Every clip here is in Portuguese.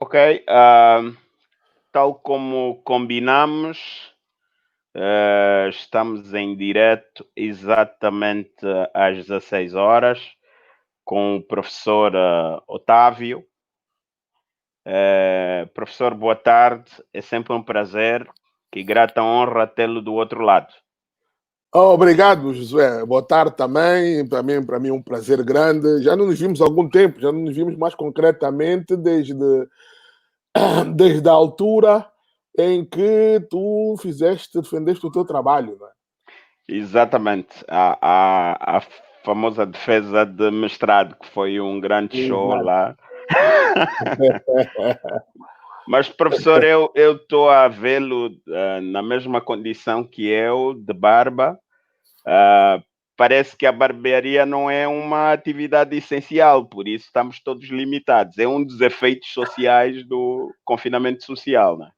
Ok, tal como combinamos, estamos em direto exatamente às 16 horas com o professor Otávio. Professor, boa tarde. É sempre um prazer. Que grata honra tê-lo do outro lado. Obrigado, Josué. Boa tarde também. Para mim é um prazer grande. Já não nos vimos há algum tempo, já não nos vimos mais concretamente desde a altura em que tu defendeste o teu trabalho, não é? Exatamente. A famosa defesa de mestrado, que foi um grande show Exato. lá. Mas, professor, eu estou a vê-lo na mesma condição que eu, de barba. Ah, Parece que a barbearia não é uma atividade essencial, por isso estamos todos limitados. É um dos efeitos sociais do confinamento social, né?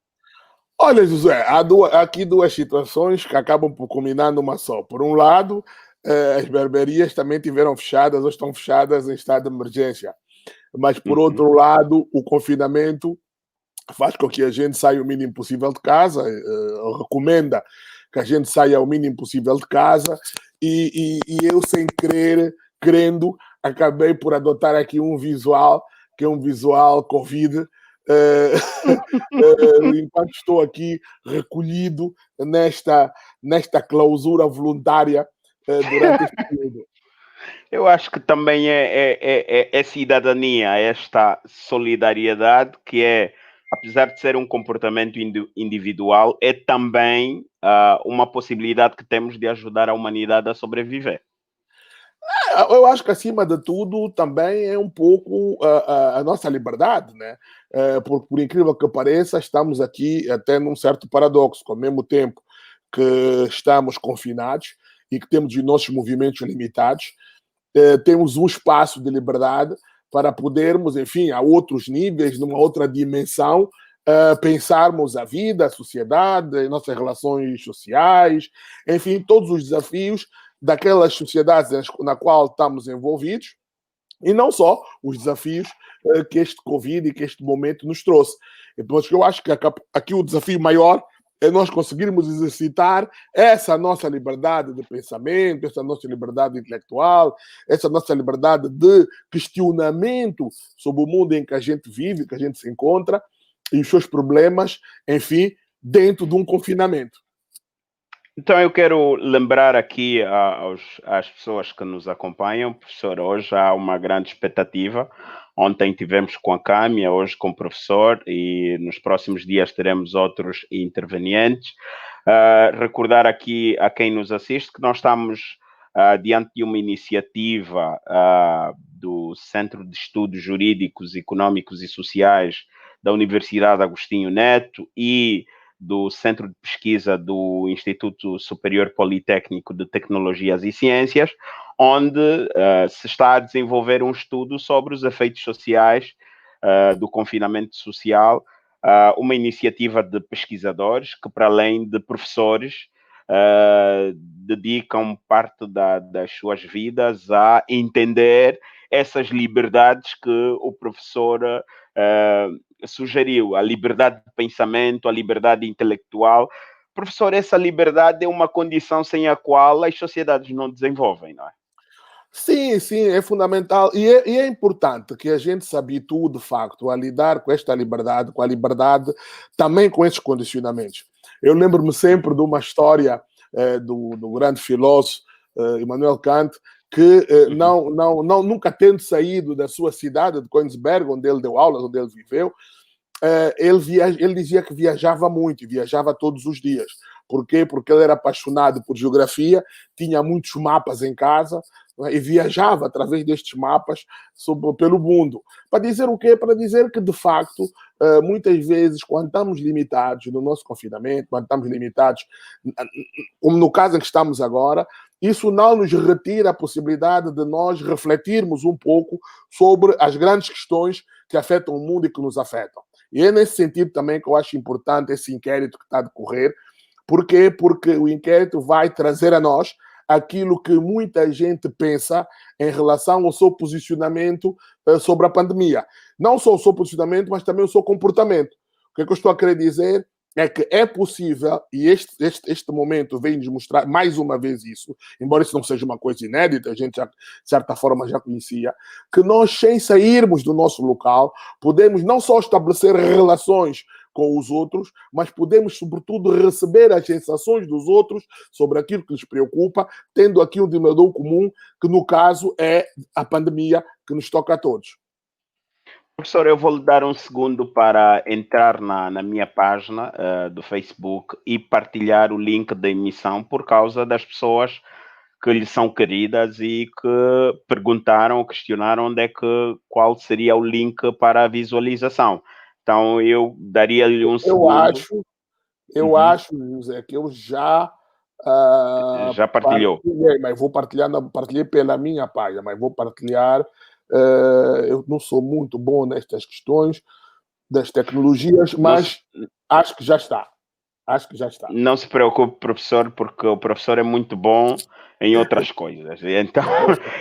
Olha, José, há aqui duas situações que acabam por culminar numa só. Por um lado, as barbearias também tiveram fechadas ou estão fechadas em estado de emergência. Mas, por Uhum. outro lado, o confinamento faz com que a gente saia o mínimo possível de casa, recomenda que a gente saia o mínimo possível de casa, e eu, sem querer, querendo, acabei por adotar aqui um visual, que é um visual Covid, enquanto estou aqui recolhido nesta clausura voluntária durante este período. Eu acho que também é cidadania, esta solidariedade que é, apesar de ser um comportamento individual, é também uma possibilidade que temos de ajudar a humanidade a sobreviver. Eu acho que, acima de tudo, também é um pouco a nossa liberdade, né? Por incrível que pareça, estamos aqui até num certo paradoxo, ao mesmo tempo que estamos confinados e que temos os nossos movimentos limitados, temos um espaço de liberdade para podermos, enfim, a outros níveis, numa outra dimensão, pensarmos a vida, a sociedade, as nossas relações sociais, enfim, todos os desafios daquelas sociedades na qual estamos envolvidos, e não só os desafios que este Covid e que este momento nos trouxe. Então, eu acho que aqui o desafio maior é nós conseguirmos exercitar essa nossa liberdade de pensamento, essa nossa liberdade intelectual, essa nossa liberdade de questionamento sobre o mundo em que a gente vive, que a gente se encontra, e os seus problemas, enfim, dentro de um confinamento. Então, eu quero lembrar aqui às pessoas que nos acompanham, professor, hoje há uma grande expectativa. Ontem tivemos com a Câmara, hoje com o professor, e nos próximos dias teremos outros intervenientes. Recordar aqui a quem nos assiste que nós estamos diante de uma iniciativa do Centro de Estudos Jurídicos, Económicos e Sociais da Universidade Agostinho Neto e do Centro de Pesquisa do Instituto Superior Politécnico de Tecnologias e Ciências, onde se está a desenvolver um estudo sobre os efeitos sociais do confinamento social, uma iniciativa de pesquisadores que, para além de professores, dedicam parte das suas vidas a entender essas liberdades que o professor sugeriu, a liberdade de pensamento, a liberdade intelectual. Professor, essa liberdade é uma condição sem a qual as sociedades não desenvolvem, não é? Sim, sim, é fundamental e é importante que a gente se habitue, de facto, a lidar com esta liberdade, com a liberdade também com esses condicionamentos. Eu lembro-me sempre de uma história do grande filósofo Immanuel Kant, que nunca tendo saído da sua cidade de Königsberg, onde ele deu aulas, onde ele viveu, ele dizia que viajava muito, e viajava todos os dias. Por quê? Porque ele era apaixonado por geografia, tinha muitos mapas em casa, né, e viajava através destes mapas pelo mundo. Para dizer o quê? Para dizer que, de facto, muitas vezes, quando estamos limitados no nosso confinamento, quando estamos limitados, como no caso em que estamos agora, isso não nos retira a possibilidade de nós refletirmos um pouco sobre as grandes questões que afetam o mundo e que nos afetam. E é nesse sentido também que eu acho importante esse inquérito que está a decorrer. Por quê? Porque o inquérito vai trazer a nós aquilo que muita gente pensa em relação ao seu posicionamento sobre a pandemia. Não só o seu posicionamento, mas também o seu comportamento. O que é que eu estou a querer dizer? É que é possível, e este momento vem nos mostrar mais uma vez isso, embora isso não seja uma coisa inédita, a gente já, de certa forma já conhecia, que nós, sem sairmos do nosso local, podemos não só estabelecer relações com os outros, mas podemos, sobretudo, receber as sensações dos outros sobre aquilo que lhes preocupa, tendo aqui um denominador comum, que no caso é a pandemia que nos toca a todos. Professor, eu vou lhe dar um segundo para entrar na minha página do Facebook e partilhar o link da emissão por causa das pessoas que lhe são queridas e que perguntaram, questionaram qual seria o link para a visualização. Então, eu daria-lhe um Eu segundo. acho, eu Uhum. acho, José, que eu já Já partilhou. partilhei, mas vou partilhar, partilhei pela minha página, mas vou partilhar. Eu não sou muito bom nestas questões das tecnologias, Não se, mas acho que já está. Acho que já está. não se preocupe, professor, porque o professor é muito bom em outras coisas. Então,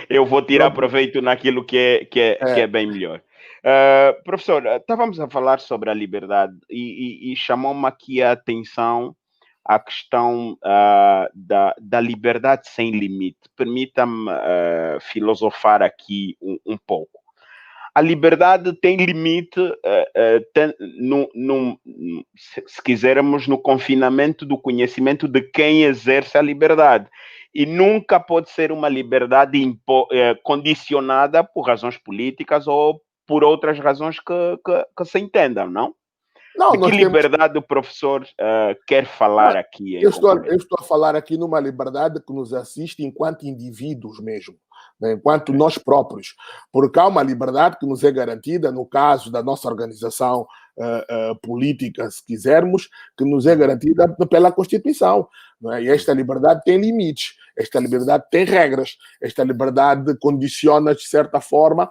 eu vou tirar Pronto. proveito naquilo que é bem melhor. Professor, estávamos a falar sobre a liberdade e chamou-me aqui a atenção a questão da liberdade sem limite. Permita-me filosofar aqui um pouco. A liberdade tem limite, se quisermos, no confinamento do conhecimento de quem exerce a liberdade. E nunca pode ser uma liberdade condicionada por razões políticas ou por outras razões que se entendam, não? Não, De que nós temos. liberdade o professor quer Não, falar aqui em eu concreto? estou a falar aqui numa liberdade que nos assiste enquanto indivíduos mesmo, né? Enquanto nós próprios. Porque há uma liberdade que nos é garantida, no caso da nossa organização política, se quisermos, que nos é garantida pela Constituição. Não é? E esta liberdade tem limites, esta liberdade tem regras, esta liberdade condiciona, de certa forma,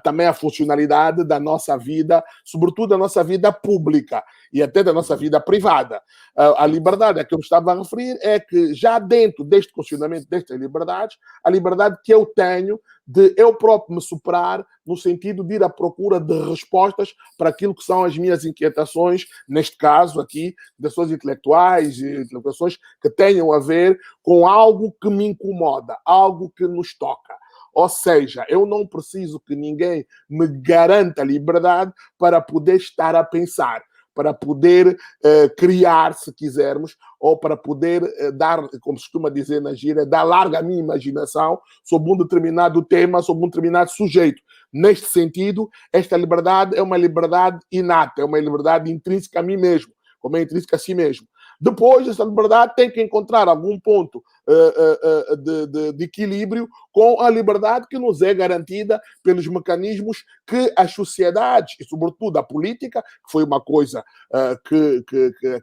também a funcionalidade da nossa vida, sobretudo da nossa vida pública e até da nossa vida privada. A liberdade a que eu estava a referir é que já dentro deste funcionamento destas liberdades, a liberdade que eu tenho de eu próprio me superar no sentido de ir à procura de respostas para aquilo que são as minhas inquietações, neste caso aqui, questões intelectuais e questões que tenham a ver com algo que me incomoda, algo que nos toca. Ou seja, eu não preciso que ninguém me garanta liberdade para poder estar a pensar, para poder criar, se quisermos, ou para poder dar, como se costuma dizer na gíria, dar larga a minha imaginação sobre um determinado tema, sobre um determinado sujeito. Neste sentido, esta liberdade é uma liberdade inata, é uma liberdade intrínseca a mim mesmo, como é intrínseca a si mesmo. Depois, essa liberdade tem que encontrar algum ponto de equilíbrio com a liberdade que nos é garantida pelos mecanismos que as sociedades, e sobretudo a política, que foi uma coisa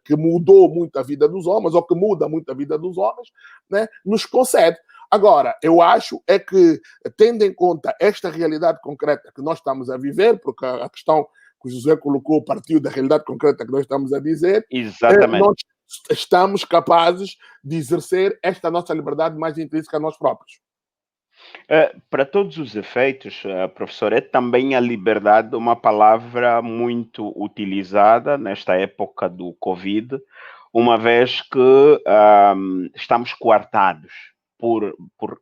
que mudou muito a vida dos homens, ou que muda muito a vida dos homens, né, nos concede. Agora, eu acho é que, tendo em conta esta realidade concreta que nós estamos a viver, porque a questão que o José colocou partiu da realidade concreta que nós estamos a dizer, Exatamente. nós estamos capazes de exercer esta nossa liberdade mais intrínseca a nós próprios. Para todos os efeitos, professor, é também a liberdade uma palavra muito utilizada nesta época do Covid, uma vez que estamos coartados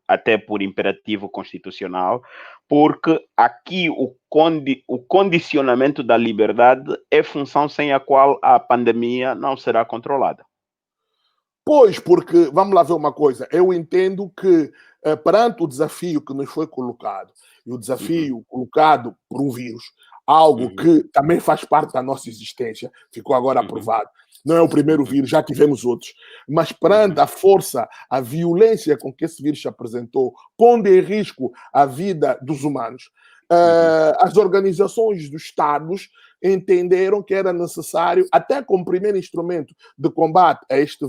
até por imperativo constitucional, porque aqui o condicionamento da liberdade é função sem a qual a pandemia não será controlada. Pois, porque, vamos lá ver uma coisa, eu entendo que perante o desafio que nos foi colocado, e o desafio colocado por um vírus, algo Uhum, que também faz parte da nossa existência, ficou agora uhum, aprovado, não é o primeiro uhum, vírus, já tivemos outros, mas perante uhum, a força, a violência com que esse vírus se apresentou, pondo em risco a vida dos humanos, uhum. as organizações dos Estados entenderam que era necessário, até como primeiro instrumento de combate a este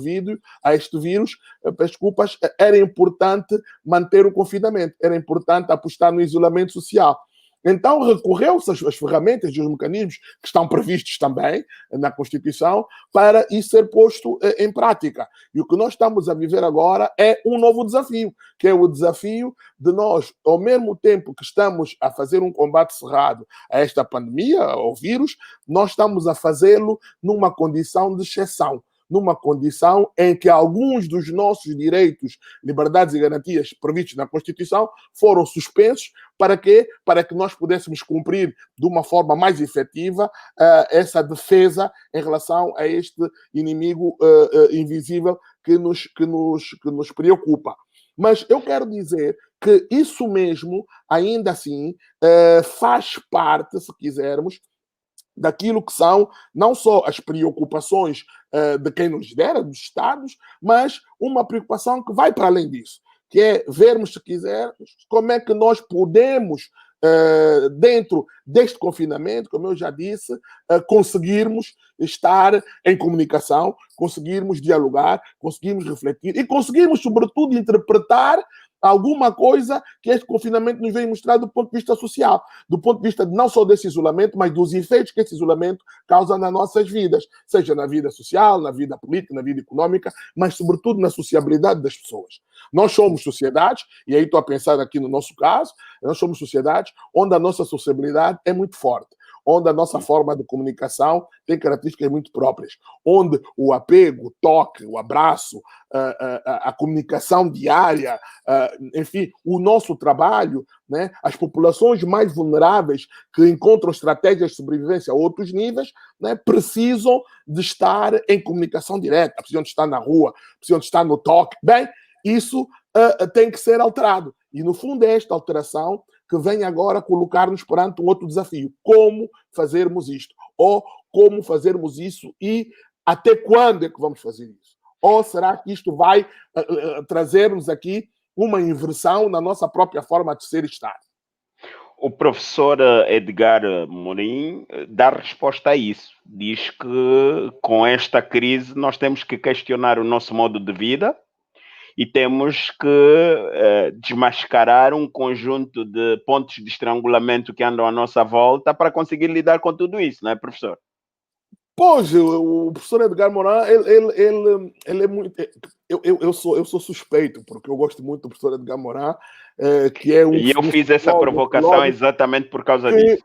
vírus, desculpas, era importante manter o confinamento, era importante apostar no isolamento social. Então, recorreu-se às ferramentas e aos mecanismos que estão previstos também na Constituição para isso ser posto em prática. E o que nós estamos a viver agora é um novo desafio, que é o desafio de nós, ao mesmo tempo que estamos a fazer um combate cerrado a esta pandemia, ao vírus, nós estamos a fazê-lo numa condição de exceção, numa condição em que alguns dos nossos direitos, liberdades e garantias previstos na Constituição foram suspensos. Para quê? Para que nós pudéssemos cumprir de uma forma mais efetiva essa defesa em relação a este inimigo invisível que nos preocupa. Mas eu quero dizer que isso mesmo, ainda assim, faz parte, se quisermos, daquilo que são não só as preocupações de quem nos lidera, dos Estados, mas uma preocupação que vai para além disso, que é vermos, se quisermos, como é que nós podemos, dentro deste confinamento, como eu já disse, conseguirmos estar em comunicação, conseguirmos dialogar, conseguirmos refletir e conseguirmos, sobretudo, interpretar alguma coisa que este confinamento nos vem mostrar do ponto de vista social, do ponto de vista não só desse isolamento, mas dos efeitos que esse isolamento causa nas nossas vidas, seja na vida social, na vida política, na vida econômica, mas sobretudo na sociabilidade das pessoas. Nós somos sociedades, e aí estou a pensar aqui no nosso caso, nós somos sociedades onde a nossa sociabilidade é muito forte, onde a nossa forma de comunicação tem características muito próprias, onde o apego, o toque, o abraço, a comunicação diária, enfim, o nosso trabalho, né, as populações mais vulneráveis que encontram estratégias de sobrevivência a outros níveis, né, precisam de estar em comunicação direta, precisam de estar na rua, precisam de estar no toque. Bem, isso tem que ser alterado. E, no fundo, é esta alteração que vem agora colocar-nos perante um outro desafio. Como fazermos isto? Ou como fazermos isso e até quando é que vamos fazer isso? Ou será que isto vai trazer-nos aqui uma inversão na nossa própria forma de ser e estar? O professor Edgar Morin dá resposta a isso. Diz que com esta crise nós temos que questionar o nosso modo de vida e temos que desmascarar um conjunto de pontos de estrangulamento que andam à nossa volta para conseguir lidar com tudo isso, não é, professor? Pois, o professor Edgar Morin, ele é muito... Eu sou suspeito, porque eu gosto muito do professor Edgar Morin, que é um... E eu fiz essa provocação exatamente por causa disso.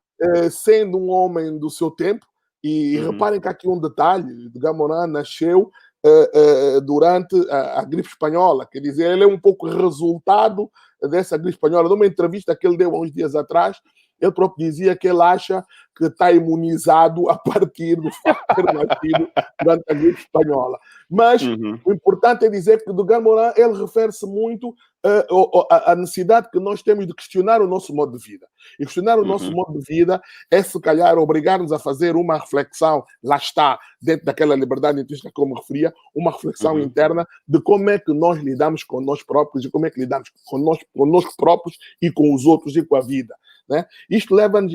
Sendo um homem do seu tempo, e reparem que há aqui um detalhe, Edgar Morin nasceu durante a gripe espanhola, quer dizer, ele é um pouco resultado dessa gripe espanhola. Numa entrevista que ele deu há uns dias atrás, ele próprio dizia que ele acha que está imunizado a partir do fato de ter nascido durante a gripe espanhola. Mas o importante é dizer que Edgar Morin, ele refere-se muito à necessidade que nós temos de questionar o nosso modo de vida. E questionar o nosso modo de vida é, se calhar, obrigar-nos a fazer uma reflexão, lá está, dentro daquela liberdade intrínseca que eu me referia, uma reflexão interna de como é que nós lidamos com nós próprios e como é que lidamos conosco próprios e com os outros e com a vida. Né? Isto leva-nos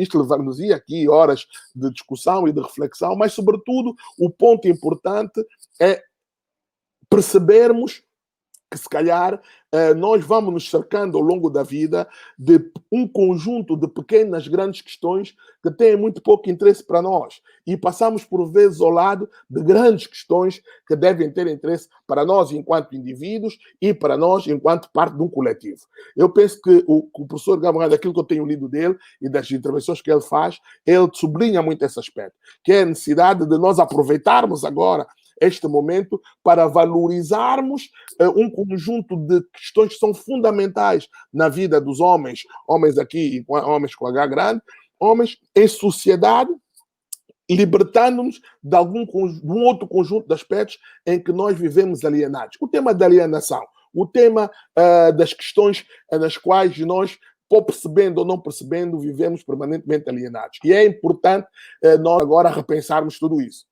aqui horas de discussão e de reflexão, mas, sobretudo, o ponto importante é percebermos que, se calhar, nós vamos nos cercando ao longo da vida de um conjunto de pequenas, grandes questões que têm muito pouco interesse para nós. E passamos, por vezes, ao lado de grandes questões que devem ter interesse para nós enquanto indivíduos e para nós enquanto parte de um coletivo. Eu penso que o professor Gabriel, daquilo que eu tenho lido dele e das intervenções que ele faz, ele sublinha muito esse aspecto, que é a necessidade de nós aproveitarmos agora este momento para valorizarmos um conjunto de questões que são fundamentais na vida dos homens aqui, homens com H grande, homens em sociedade, libertando-nos de um outro conjunto de aspectos em que nós vivemos alienados. O tema da alienação, o tema das questões nas quais nós, ou percebendo ou não percebendo, vivemos permanentemente alienados. E é importante nós agora repensarmos tudo isso.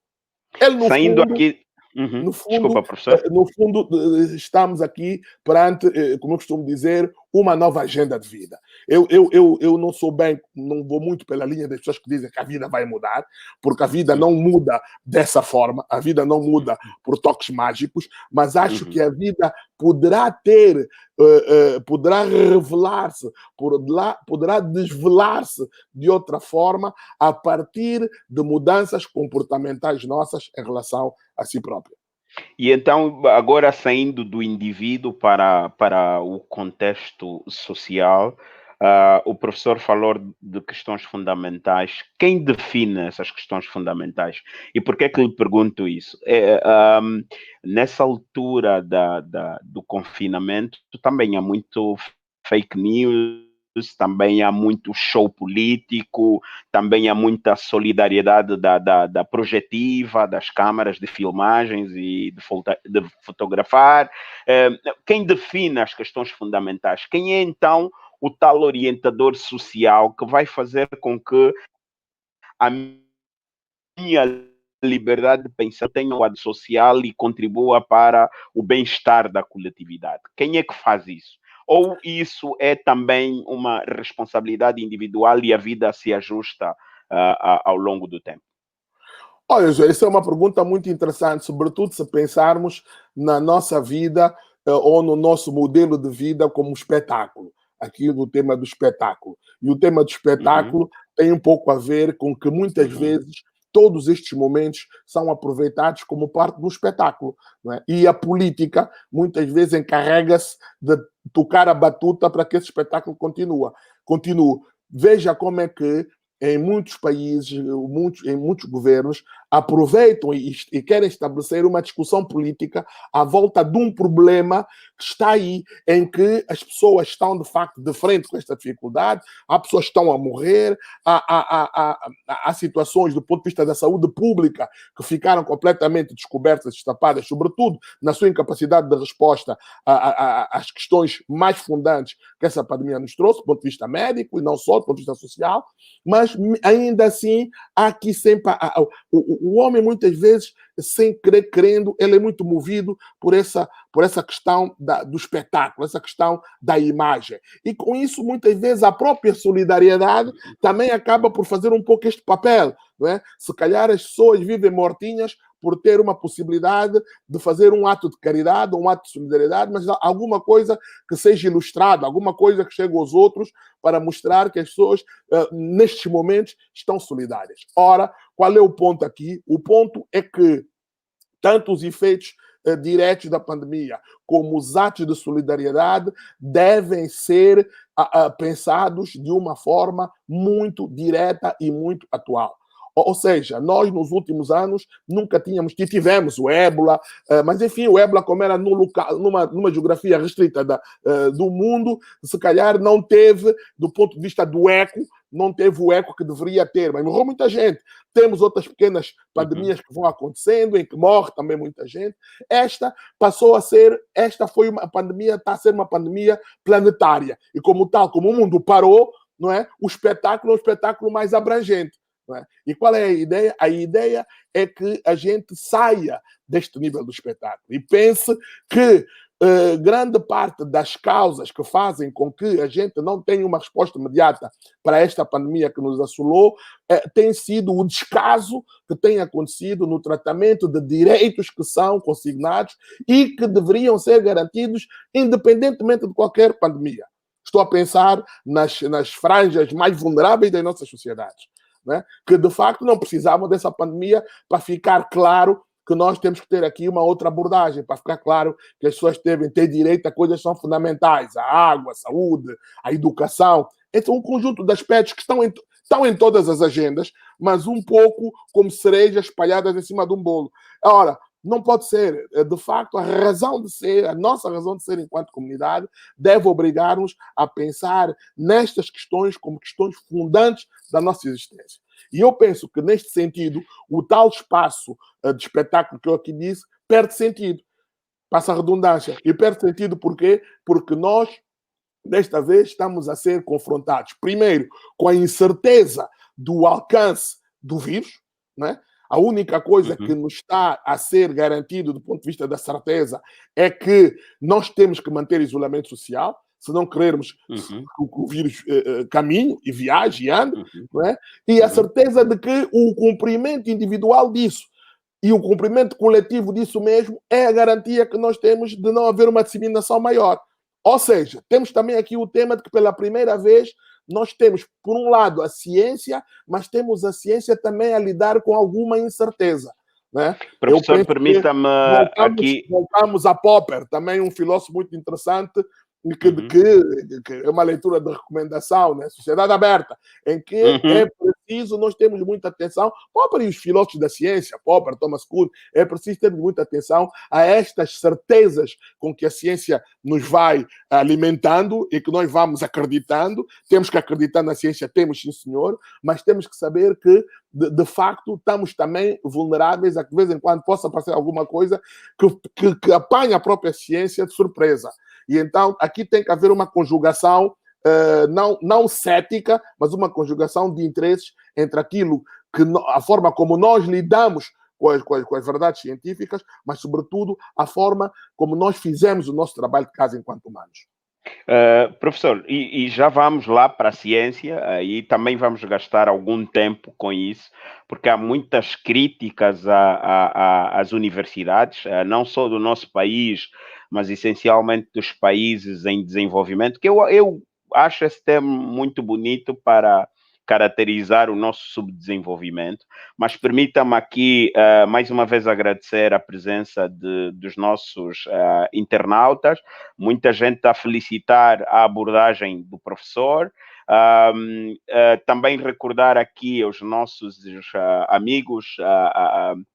Saindo aqui... No fundo, desculpa, professor. No fundo, estamos aqui perante, como eu costumo dizer, uma nova agenda de vida. Eu não sou bem, não vou muito pela linha das pessoas que dizem que a vida vai mudar, porque a vida não muda dessa forma, a vida não muda por toques mágicos, mas acho que a vida poderá ter, poderá revelar-se, poderá desvelar-se de outra forma a partir de mudanças comportamentais nossas em relação a si próprio. E então, agora saindo do indivíduo para o contexto social, o professor falou de questões fundamentais. Quem define essas questões fundamentais? E por que é que lhe pergunto isso? Nessa altura do confinamento, também há muito fake news, também há muito show político, também há muita solidariedade da projetiva, das câmaras de filmagens e de fotografar. Quem define as questões fundamentais? Quem é então o tal orientador social que vai fazer com que a minha liberdade de pensar tenha um lado social e contribua para o bem-estar da coletividade? Quem é que faz isso? Ou isso é também uma responsabilidade individual e a vida se ajusta ao longo do tempo? Olha, José, essa é uma pergunta muito interessante, sobretudo se pensarmos na nossa vida ou no nosso modelo de vida como espetáculo. Aqui do tema do espetáculo. E o tema do Uhum, espetáculo tem um pouco a ver com que muitas uhum. vezes todos estes momentos são aproveitados como parte do espetáculo. Não é? E a política muitas vezes encarrega-se de tocar a batuta para que esse espetáculo continue. Veja como é que em muitos países, em muitos governos, aproveitam e querem estabelecer uma discussão política à volta de um problema que está aí, em que as pessoas estão, de facto, de frente com esta dificuldade, há pessoas que estão a morrer, há situações do ponto de vista da saúde pública que ficaram completamente descobertas, destapadas, sobretudo na sua incapacidade de resposta às questões mais fundantes que essa pandemia nos trouxe, do ponto de vista médico e não só, do ponto de vista social, mas ainda assim há aqui sempre o homem muitas vezes sem querer querendo, ele é muito movido por essa questão do espetáculo, essa questão da imagem. E com isso, muitas vezes, a própria solidariedade também acaba por fazer um pouco este papel. Não é? Se calhar as pessoas vivem mortinhas por ter uma possibilidade de fazer um ato de caridade, um ato de solidariedade, mas alguma coisa que seja ilustrada, alguma coisa que chegue aos outros para mostrar que as pessoas, nestes momentos, estão solidárias. Ora, qual é o ponto aqui? O ponto é que tanto os efeitos diretos da pandemia como os atos de solidariedade devem ser pensados de uma forma muito direta e muito atual. Ou seja, nós nos últimos anos nunca tivemos o ébola, mas enfim, o ébola, como era numa geografia restrita do mundo, se calhar não teve, do ponto de vista do eco, não teve o eco que deveria ter, mas morreu muita gente. Temos outras pequenas pandemias que vão acontecendo, em que morre também muita gente. Esta foi uma pandemia, está a ser uma pandemia planetária. E como tal, como o mundo parou, não é? O espetáculo é um espetáculo mais abrangente. Não é? E qual é a ideia? A ideia é que a gente saia deste nível do espetáculo e pense que grande parte das causas que fazem com que a gente não tenha uma resposta imediata para esta pandemia que nos assolou tem sido o descaso que tem acontecido no tratamento de direitos que são consignados e que deveriam ser garantidos independentemente de qualquer pandemia. Estou a pensar nas franjas mais vulneráveis das nossas sociedades, né? Que de facto não precisavam dessa pandemia para ficar claro que nós temos que ter aqui uma outra abordagem, para ficar claro que as pessoas devem ter direito a coisas que são fundamentais, a água, a saúde, a educação. Esse é um conjunto de aspectos que estão em todas as agendas, mas um pouco como cerejas espalhadas em cima de um bolo. Ora, não pode ser. De facto, a nossa razão de ser enquanto comunidade deve obrigar-nos a pensar nestas questões como questões fundantes da nossa existência. E eu penso que, neste sentido, o tal espaço de espetáculo que eu aqui disse perde sentido. Passa a redundância. E perde sentido por quê? Porque nós, desta vez, estamos a ser confrontados, primeiro, com a incerteza do alcance do vírus, né? A única coisa que nos está a ser garantido do ponto de vista da certeza é que nós temos que manter isolamento social. se não querermos que o vírus caminhe e viaje e ande, não é? E a certeza de que o cumprimento individual disso e o cumprimento coletivo disso mesmo é a garantia que nós temos de não haver uma disseminação maior. Ou seja, temos também aqui o tema de que pela primeira vez nós temos, por um lado, a ciência, mas temos a ciência também a lidar com alguma incerteza. Né? Professor, permita-me aqui... Voltamos a Popper, também um filósofo muito interessante, que é uma leitura de recomendação, né? Sociedade Aberta, em que é preciso nós termos muita atenção, Popper e os filósofos da ciência, Popper, Thomas Kuhn, é preciso termos muita atenção a estas certezas com que a ciência nos vai alimentando e que nós vamos acreditando. Temos que acreditar na ciência, temos sim senhor, mas temos que saber que de facto estamos também vulneráveis a que de vez em quando possa aparecer alguma coisa que apanha a própria ciência de surpresa. E então aqui tem que haver uma conjugação não cética, mas uma conjugação de interesses entre aquilo que a forma como nós lidamos com as verdades científicas, mas sobretudo a forma como nós fizemos o nosso trabalho de casa enquanto humanos. Professor, e já vamos lá para a ciência e também vamos gastar algum tempo com isso, porque há muitas críticas às universidades, não só do nosso país, mas essencialmente dos países em desenvolvimento, que eu acho esse termo muito bonito para caracterizar o nosso subdesenvolvimento, mas permita-me aqui mais uma vez agradecer a presença dos nossos internautas, muita gente a felicitar a abordagem do professor, também recordar aqui aos nossos amigos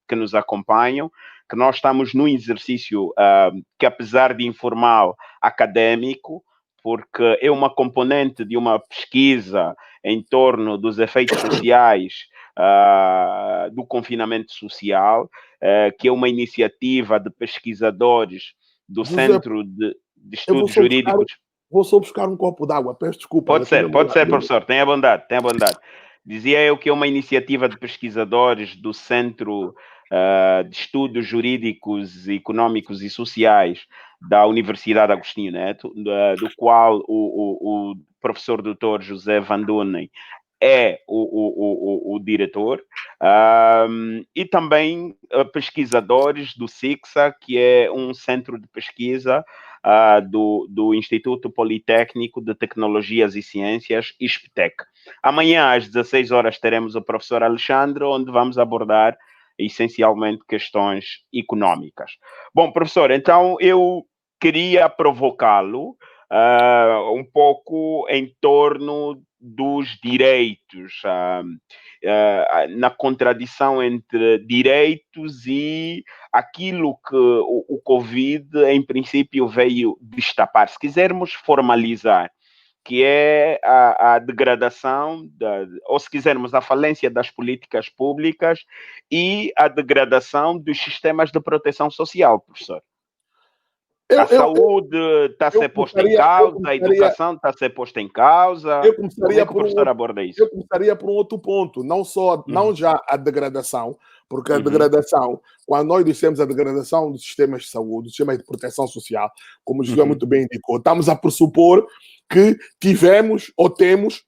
que nos acompanham, que nós estamos num exercício que, apesar de informal, acadêmico, porque é uma componente de uma pesquisa em torno dos efeitos sociais do confinamento social, que é uma iniciativa de pesquisadores do Centro de Estudos Jurídicos. Vou só buscar um copo d'água, peço desculpa. Pode ser, professor, tenha bondade. Dizia eu que é uma iniciativa de pesquisadores do Centro de Estudos Jurídicos, Econômicos e Sociais da Universidade Agostinho Neto, do qual o professor Dr. José Van Dunen é o diretor, e também pesquisadores do CICSA, que é um centro de pesquisa do Instituto Politécnico de Tecnologias e Ciências, ISPTEC. Amanhã, às 16 horas, teremos o professor Alexandre, onde vamos abordar essencialmente questões econômicas. Bom, professor, então eu queria provocá-lo um pouco em torno dos direitos, na contradição entre direitos e aquilo que o Covid, em princípio, veio destapar. Se quisermos formalizar, que é a degradação, ou se quisermos, a falência das políticas públicas e a degradação dos sistemas de proteção social, professor. A saúde está a ser posta em causa, a educação está a ser posta em causa. Como é que o professor aborda isso? Eu começaria por um outro ponto, não já a degradação, porque a degradação, quando nós dissemos a degradação dos sistemas de saúde, dos sistemas de proteção social, como o José muito bem indicou, estamos a pressupor que tivemos ou temos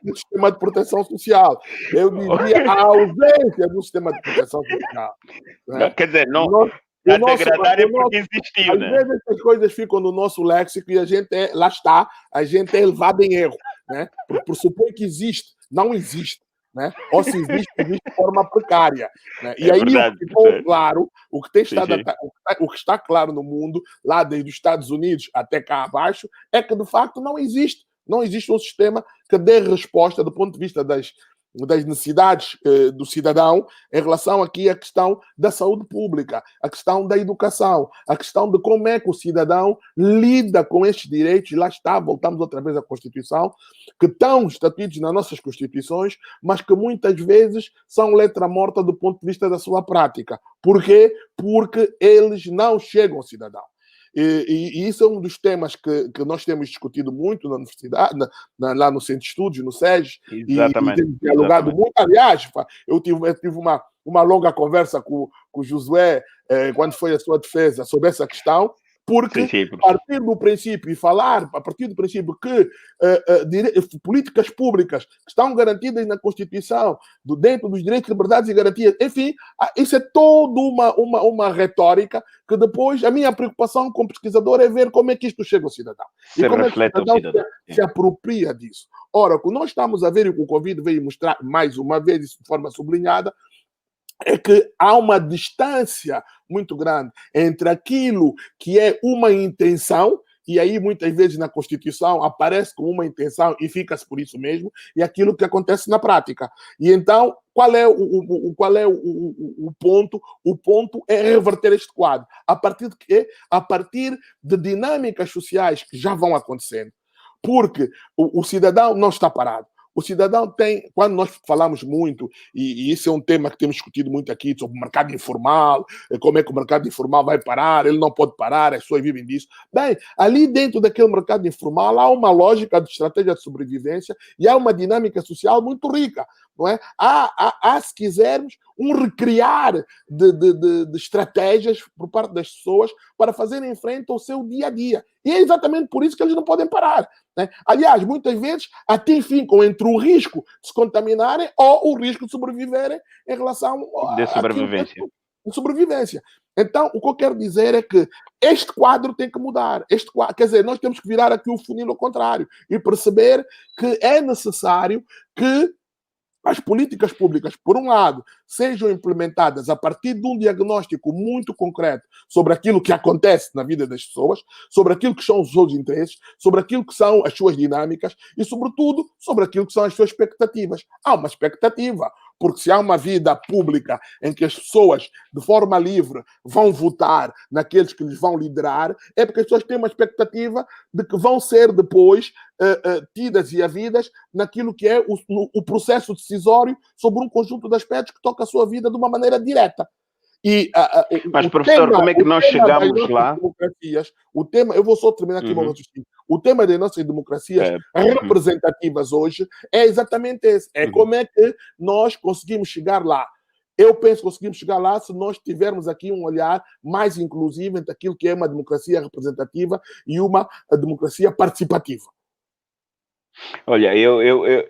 um sistema de proteção social. Eu diria a ausência do sistema de proteção social. Né? Quer dizer, não... A degradar é porque existiu, às vezes essas coisas ficam no nosso léxico e a gente lá está, a gente é levado em erro, né? Porque pressupõe que existe, não existe, né? Ou se existe, existe de forma precária, né? E aí verdade, o que ficou claro, o que está claro no mundo, lá desde os Estados Unidos até cá abaixo, é que de facto não existe um sistema que dê resposta do ponto de vista das necessidades do cidadão em relação aqui à questão da saúde pública, a questão da educação, a questão de como é que o cidadão lida com estes direitos. Lá está, voltamos outra vez à Constituição, que estão estatuídos nas nossas Constituições, mas que muitas vezes são letra morta do ponto de vista da sua prática. Por quê? Porque eles não chegam ao cidadão. E isso é um dos temas que nós temos discutido muito na universidade, lá no Centro de Estudos, no SES, e temos dialogado muito. Aliás, eu tive uma longa conversa com o Josué, quando foi a sua defesa, sobre essa questão, Porque sim, partir do princípio e falar a partir do princípio que políticas públicas que estão garantidas na Constituição, dentro dos direitos, liberdades e garantias, enfim, isso é toda uma retórica que depois a minha preocupação como pesquisador é ver como é que isto chega ao cidadão. E se como é que o reflete ao cidadão cidadão. se apropria disso. Ora, o que nós estamos a ver e o que o Covid veio mostrar mais uma vez, isso de forma sublinhada, é que há uma distância muito grande entre aquilo que é uma intenção, e aí muitas vezes na Constituição aparece como uma intenção e fica-se por isso mesmo, e aquilo que acontece na prática. E então, qual é o ponto? O ponto é reverter este quadro. A partir de quê? A partir de dinâmicas sociais que já vão acontecendo. Porque o cidadão não está parado. O cidadão tem, quando nós falamos muito, e isso é um tema que temos discutido muito aqui, sobre o mercado informal, como é que o mercado informal vai parar, ele não pode parar, as pessoas vivem disso. Bem, ali dentro daquele mercado informal há uma lógica de estratégia de sobrevivência e há uma dinâmica social muito rica, não é? Há se quisermos, um recriar de estratégias por parte das pessoas para fazerem frente ao seu dia a dia. E é exatamente por isso que eles não podem parar. Né? Aliás, muitas vezes até ficam entre o risco de se contaminarem ou o risco de sobreviverem em relação De sobrevivência. de sobrevivência. Então, o que eu quero dizer é que este quadro tem que mudar. Quer dizer, nós temos que virar aqui o funil ao contrário e perceber que é necessário que as políticas públicas, por um lado, sejam implementadas a partir de um diagnóstico muito concreto sobre aquilo que acontece na vida das pessoas, sobre aquilo que são os seus interesses, sobre aquilo que são as suas dinâmicas e, sobretudo, sobre aquilo que são as suas expectativas. Há uma expectativa, porque se há uma vida pública em que as pessoas, de forma livre, vão votar naqueles que lhes vão liderar, é porque as pessoas têm uma expectativa de que vão ser depois tidas e havidas naquilo que é o processo decisório sobre um conjunto de aspectos que toca a sua vida de uma maneira direta. E, mas, professor, como é que nós chegamos lá? Democracias, eu vou só terminar aqui o meu raciocínio. O tema das nossas democracias representativas hoje é exatamente esse. É como é que nós conseguimos chegar lá. Eu penso que conseguimos chegar lá se nós tivermos aqui um olhar mais inclusivo entre aquilo que é uma democracia representativa e uma democracia participativa. Olha,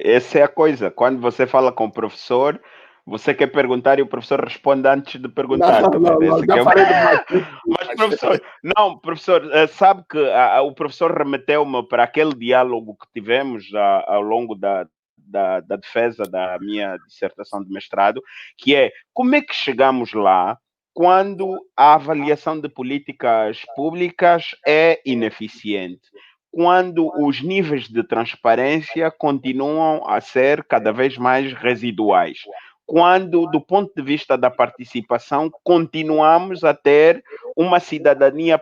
essa é a coisa. Quando você fala com o professor, você quer perguntar e o professor responde antes de perguntar. Não, já falei demais. Mas, professor, sabe que o professor remeteu-me para aquele diálogo que tivemos ao longo da defesa da minha dissertação de mestrado, que é como é que chegamos lá quando a avaliação de políticas públicas é ineficiente, quando os níveis de transparência continuam a ser cada vez mais residuais, quando, do ponto de vista da participação, continuamos a ter uma cidadania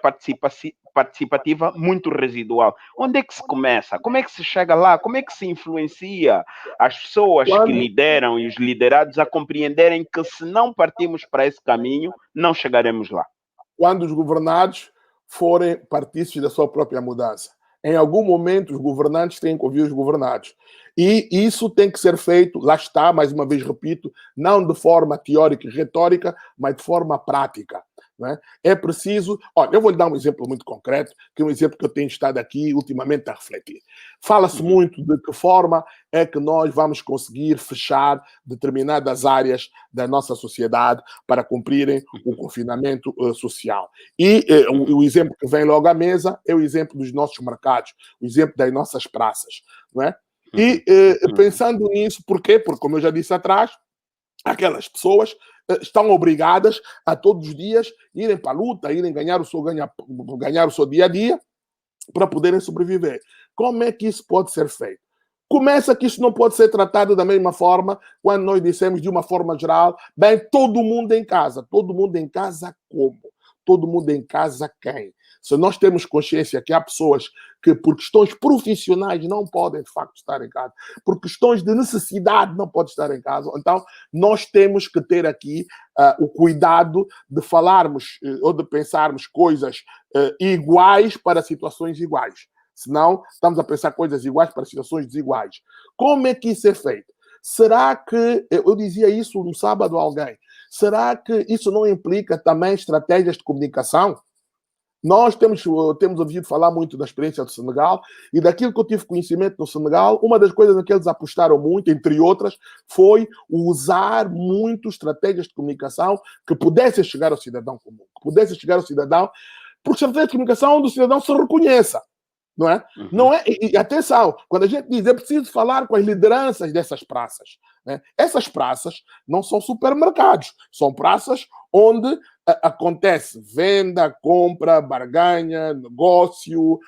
participativa muito residual. Onde é que se começa? Como é que se chega lá? Como é que se influencia as pessoas que lideram e os liderados a compreenderem que, se não partirmos para esse caminho, não chegaremos lá? Quando os governados forem partícipes da sua própria mudança. Em algum momento, os governantes têm que ouvir os governados. E isso tem que ser feito, lá está, mais uma vez repito, não de forma teórica e retórica, mas de forma prática. Não é? É preciso... Olha, eu vou lhe dar um exemplo muito concreto, que é um exemplo que eu tenho estado aqui ultimamente a refletir. Fala-se muito de que forma é que nós vamos conseguir fechar determinadas áreas da nossa sociedade para cumprirem o confinamento social. E o exemplo que vem logo à mesa é o exemplo dos nossos mercados, o exemplo das nossas praças. Não é? E pensando nisso, por quê? Porque, como eu já disse atrás, aquelas pessoas estão obrigadas a todos os dias irem para a luta, irem ganhar o seu dia a dia para poderem sobreviver. Como é que isso pode ser feito? Começa que isso não pode ser tratado da mesma forma quando nós dissemos de uma forma geral, bem, todo mundo em casa. Todo mundo em casa como? Todo mundo em casa quem? Se nós temos consciência que há pessoas que, por questões profissionais, não podem, de facto, estar em casa, por questões de necessidade, não podem estar em casa, então nós temos que ter aqui o cuidado de falarmos ou de pensarmos coisas iguais para situações iguais. Senão, estamos a pensar coisas iguais para situações desiguais. Como é que isso é feito? Será que, eu dizia isso no sábado a alguém, será que isso não implica também estratégias de comunicação? Nós temos ouvido falar muito da experiência do Senegal e daquilo que eu tive conhecimento no Senegal, uma das coisas que eles apostaram muito, entre outras, foi usar muito estratégias de comunicação que pudessem chegar ao cidadão comum, que pudessem chegar ao cidadão, porque estratégia de comunicação onde o cidadão se reconheça. Não é? Uhum. Não é? E atenção, quando a gente diz é preciso falar com as lideranças dessas praças, né? Essas praças não são supermercados, são praças onde acontece venda, compra, barganha, negócio,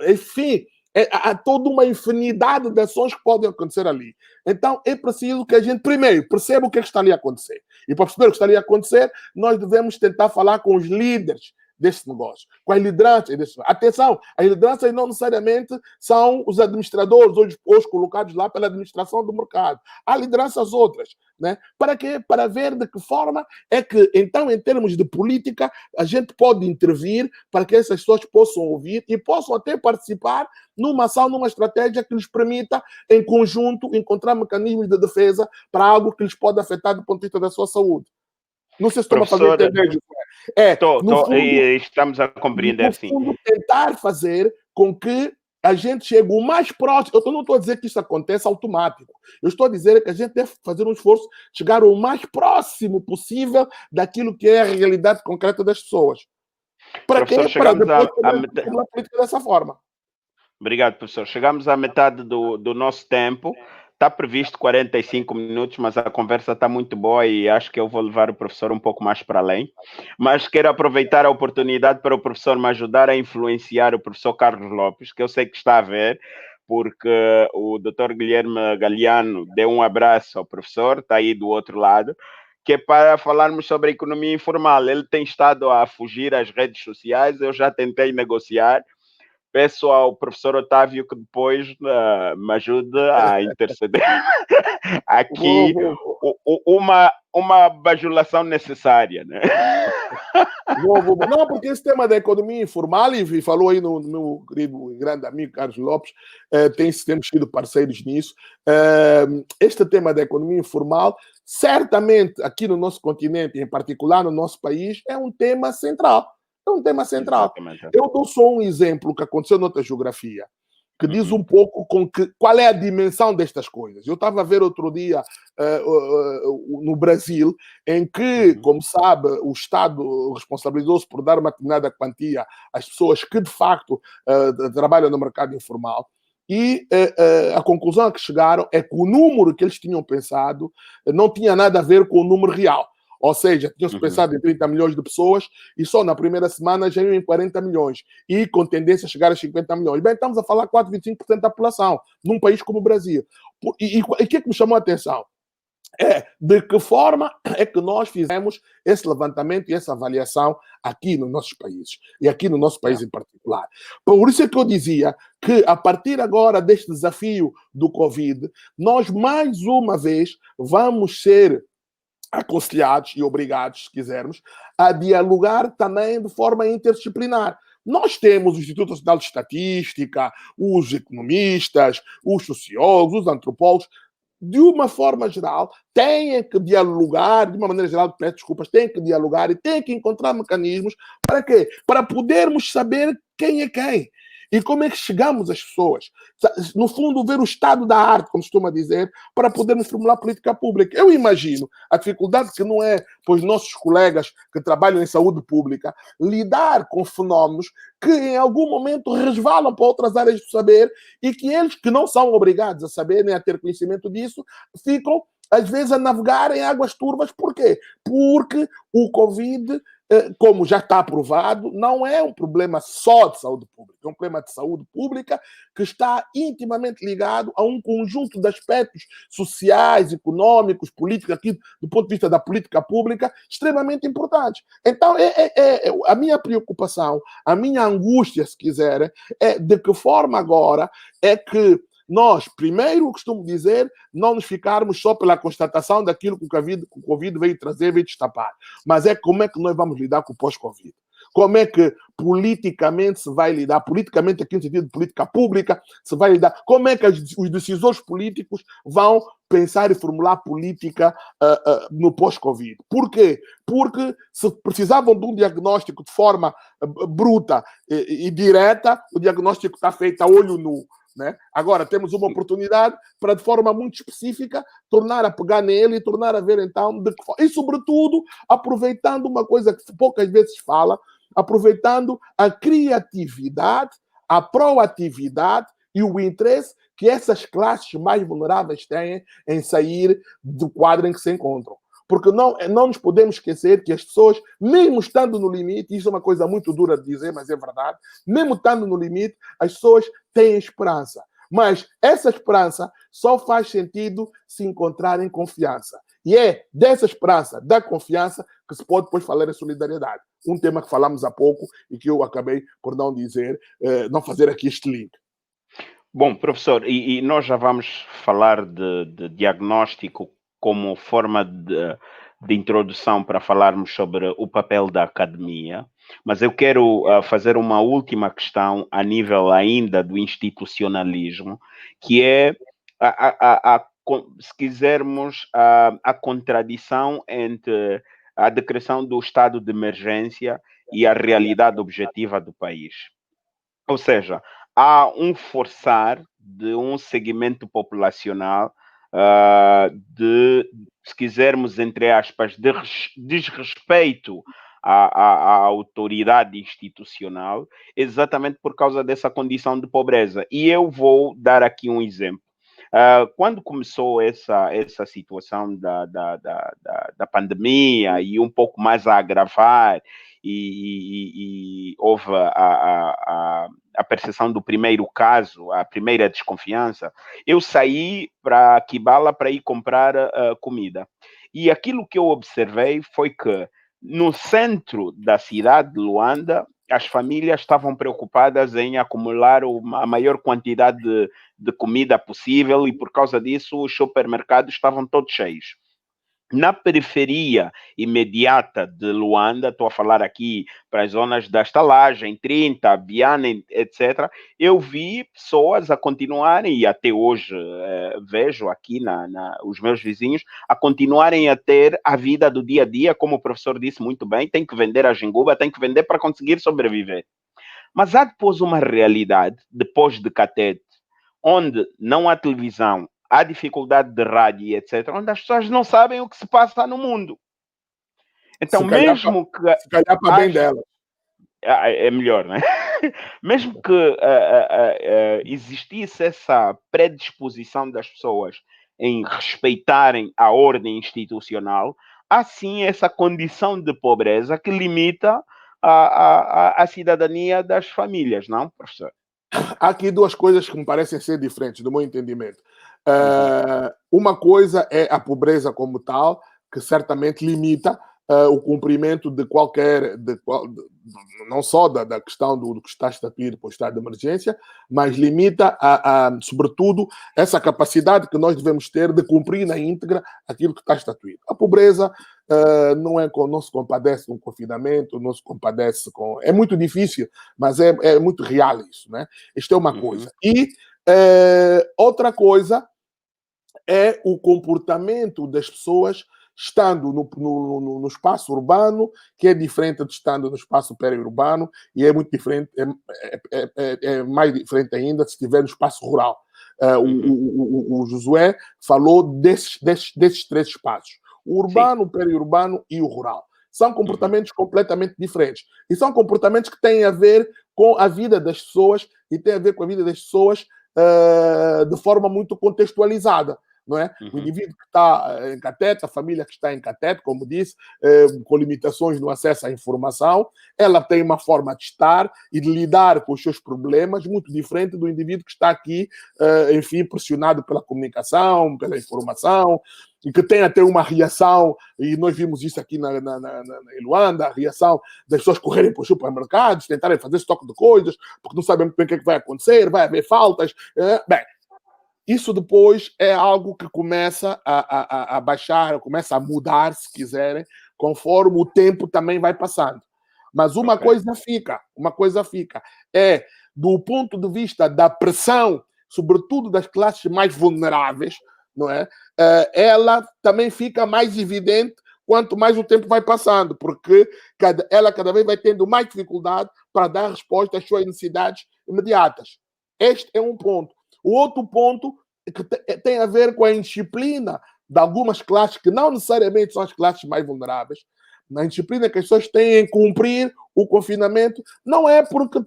enfim, há toda uma infinidade de ações que podem acontecer ali. Então é preciso que a gente primeiro perceba o que é que está ali a acontecer. E para perceber o que está ali a acontecer, nós devemos tentar falar com os líderes desse negócio, com as lideranças desse negócio. Atenção, as lideranças não necessariamente são os administradores, os colocados lá pela administração do mercado. Há lideranças outras, né? Para quê? Para ver de que forma é que, então, em termos de política, a gente pode intervir para que essas pessoas possam ouvir e possam até participar numa ação, numa estratégia que lhes permita, em conjunto, encontrar mecanismos de defesa para algo que lhes pode afetar do ponto de vista da sua saúde. Não sei se estou a fazer entender. Estamos a compreender, no fundo, tentar fazer com que a gente chegue o mais próximo. Eu não estou a dizer que isso acontece automático. Eu estou a dizer que a gente deve fazer um esforço, chegar o mais próximo possível daquilo que é a realidade concreta das pessoas. Para quê? Para depois a política dessa forma. Obrigado, professor. Chegamos à metade do nosso tempo. Está previsto 45 minutos, mas a conversa está muito boa e acho que eu vou levar o professor um pouco mais para além. Mas quero aproveitar a oportunidade para o professor me ajudar a influenciar o professor Carlos Lopes, que eu sei que está a ver, porque o Dr. Guilherme Galiano deu um abraço ao professor, está aí do outro lado, que é para falarmos sobre a economia informal. Ele tem estado a fugir às redes sociais, eu já tentei negociar. Peço ao professor Otávio que depois me ajude a interceder aqui uma bajulação necessária, né? Não, porque esse tema da economia informal, e falou aí no meu querido e grande amigo Carlos Lopes, temos sido parceiros nisso. Este tema da economia informal, certamente aqui no nosso continente, em particular no nosso país, é um tema central. É um tema central. Exatamente. Eu dou só um exemplo que aconteceu noutra geografia, que diz um pouco qual é a dimensão destas coisas. Eu estava a ver outro dia no Brasil, em que, como sabe, o Estado responsabilizou-se por dar uma determinada quantia às pessoas que, de facto, trabalham no mercado informal. E a conclusão a que chegaram é que o número que eles tinham pensado não tinha nada a ver com o número real. Ou seja, tinham-se pensado em 30 milhões de pessoas e só na primeira semana já iam em 40 milhões. E com tendência a chegar a 50 milhões. Bem, estamos a falar 4, 25% da população, num país como o Brasil. E o que é que me chamou a atenção? De que forma é que nós fizemos esse levantamento e essa avaliação aqui nos nossos países. E aqui no nosso país em particular. Por isso é que eu dizia que, a partir agora deste desafio do Covid, nós, mais uma vez, vamos ser aconselhados e obrigados, se quisermos, a dialogar também de forma interdisciplinar. Nós temos o Instituto Nacional de Estatística, os economistas, os sociólogos, os antropólogos, de uma forma geral, têm que dialogar, de uma maneira geral, peço desculpas, têm que dialogar e têm que encontrar mecanismos para quê? Para podermos saber quem é quem. E como é que chegamos às pessoas? No fundo, ver o estado da arte, como se costuma dizer, para podermos formular política pública. Eu imagino a dificuldade que não é para os nossos colegas que trabalham em saúde pública lidar com fenómenos que em algum momento resvalam para outras áreas do saber e que eles, que não são obrigados a saber nem a ter conhecimento disso, ficam, às vezes, a navegar em águas turvas. Por quê? Porque o Covid, como já está aprovado, não é um problema só de saúde pública, é um problema de saúde pública que está intimamente ligado a um conjunto de aspectos sociais, econômicos, políticos, aqui do ponto de vista da política pública, extremamente importantes. Então, a minha preocupação, a minha angústia, se quiserem, é de que forma agora é que nós, primeiro, costumo dizer, não nos ficarmos só pela constatação daquilo que o Covid veio trazer, veio destapar. Mas como é que nós vamos lidar com o pós-Covid? como é que politicamente se vai lidar, politicamente aqui no sentido de política pública, se vai lidar, como é que os decisores políticos vão pensar e formular política no pós-Covid. Por quê? Porque se precisavam de um diagnóstico de forma bruta e direta, o diagnóstico está feito a olho nu. Né? Agora temos uma oportunidade para, de forma muito específica, tornar a pegar nele e tornar a ver então de que forma. E, sobretudo, aproveitando uma coisa que poucas vezes fala, aproveitando a criatividade, a proatividade e o interesse que essas classes mais vulneráveis têm em sair do quadro em que se encontram. Porque não nos podemos esquecer que as pessoas, mesmo estando no limite, isso é uma coisa muito dura de dizer, mas é verdade, mesmo estando no limite, as pessoas têm esperança. Mas essa esperança só faz sentido se encontrar em confiança. E é dessa esperança, da confiança, que se pode depois falar em solidariedade. Um tema que falamos há pouco e que eu acabei por não dizer, não fazer aqui este link. Bom, professor, e nós já vamos falar de diagnóstico como forma de introdução para falarmos sobre o papel da academia, mas eu quero fazer uma última questão a nível ainda do institucionalismo, que é, se quisermos, a contradição entre a decretação do estado de emergência e a realidade objetiva do país. Ou seja, há um forçar de um segmento populacional de, se quisermos, entre aspas, de desrespeito à autoridade institucional, exatamente por causa dessa condição de pobreza. E eu vou dar aqui um exemplo. Quando começou essa situação da pandemia e um pouco mais a agravar, e houve a percepção do primeiro caso, a primeira desconfiança, eu saí para Kibala para ir comprar comida. E aquilo que eu observei foi que no centro da cidade de Luanda, as famílias estavam preocupadas em acumular a maior quantidade de comida possível e por causa disso os supermercados estavam todos cheios. Na periferia imediata de Luanda, estou a falar aqui para as zonas da estalagem, 30, Biana, etc., eu vi pessoas a continuarem, e até hoje vejo aqui os meus vizinhos, a continuarem a ter a vida do dia a dia, como o professor disse muito bem, tem que vender a jenguba, tem que vender para conseguir sobreviver. Mas há depois uma realidade, depois de Catete, onde não há televisão, há dificuldade de rádio e etc., onde as pessoas não sabem o que se passa no mundo. Então, mesmo que... Se calhar para bem dela. É melhor, né? Mesmo que existisse essa predisposição das pessoas em respeitarem a ordem institucional, há sim essa condição de pobreza que limita a cidadania das famílias, não, professor? Há aqui duas coisas que me parecem ser diferentes, do meu entendimento. Uma coisa é a pobreza como tal, que certamente limita o cumprimento de qualquer, não só da questão do que está estatuído para o estado de emergência, mas limita, sobretudo, essa capacidade que nós devemos ter de cumprir na íntegra aquilo que está estatuído. A pobreza não se compadece com confinamento, não se compadece com... É muito difícil, mas é muito real isso, né? Isto é uma coisa. E outra coisa é o comportamento das pessoas estando no espaço urbano, que é diferente de estando no espaço periurbano, e é muito diferente, é mais diferente ainda se estiver no espaço rural. O Josué falou desses três espaços: o urbano, o periurbano e o rural. São comportamentos completamente diferentes. E são comportamentos que têm a ver com a vida das pessoas e têm a ver com a vida das pessoas de forma muito contextualizada. Não é? O indivíduo que está em Catete, a família que está em Catete, como disse, com limitações no acesso à informação, ela tem uma forma de estar e de lidar com os seus problemas muito diferente do indivíduo que está aqui, enfim, pressionado pela comunicação, pela informação, e que tem até uma reação, e nós vimos isso aqui em Luanda, a reação das pessoas correrem para os supermercados, tentarem fazer estoque de coisas, porque não sabem muito bem o que é que vai acontecer, vai haver faltas. Bem, isso depois é algo que começa a baixar, começa a mudar, se quiserem, conforme o tempo também vai passando. Mas uma coisa fica, é do ponto de vista da pressão, sobretudo das classes mais vulneráveis, não é? Ela também fica mais evidente quanto mais o tempo vai passando, porque ela cada vez vai tendo mais dificuldade para dar resposta às suas necessidades imediatas. Este é um ponto. O outro ponto que tem a ver com a indisciplina de algumas classes, que não necessariamente são as classes mais vulneráveis, na indisciplina que as pessoas têm em cumprir o confinamento, não é porque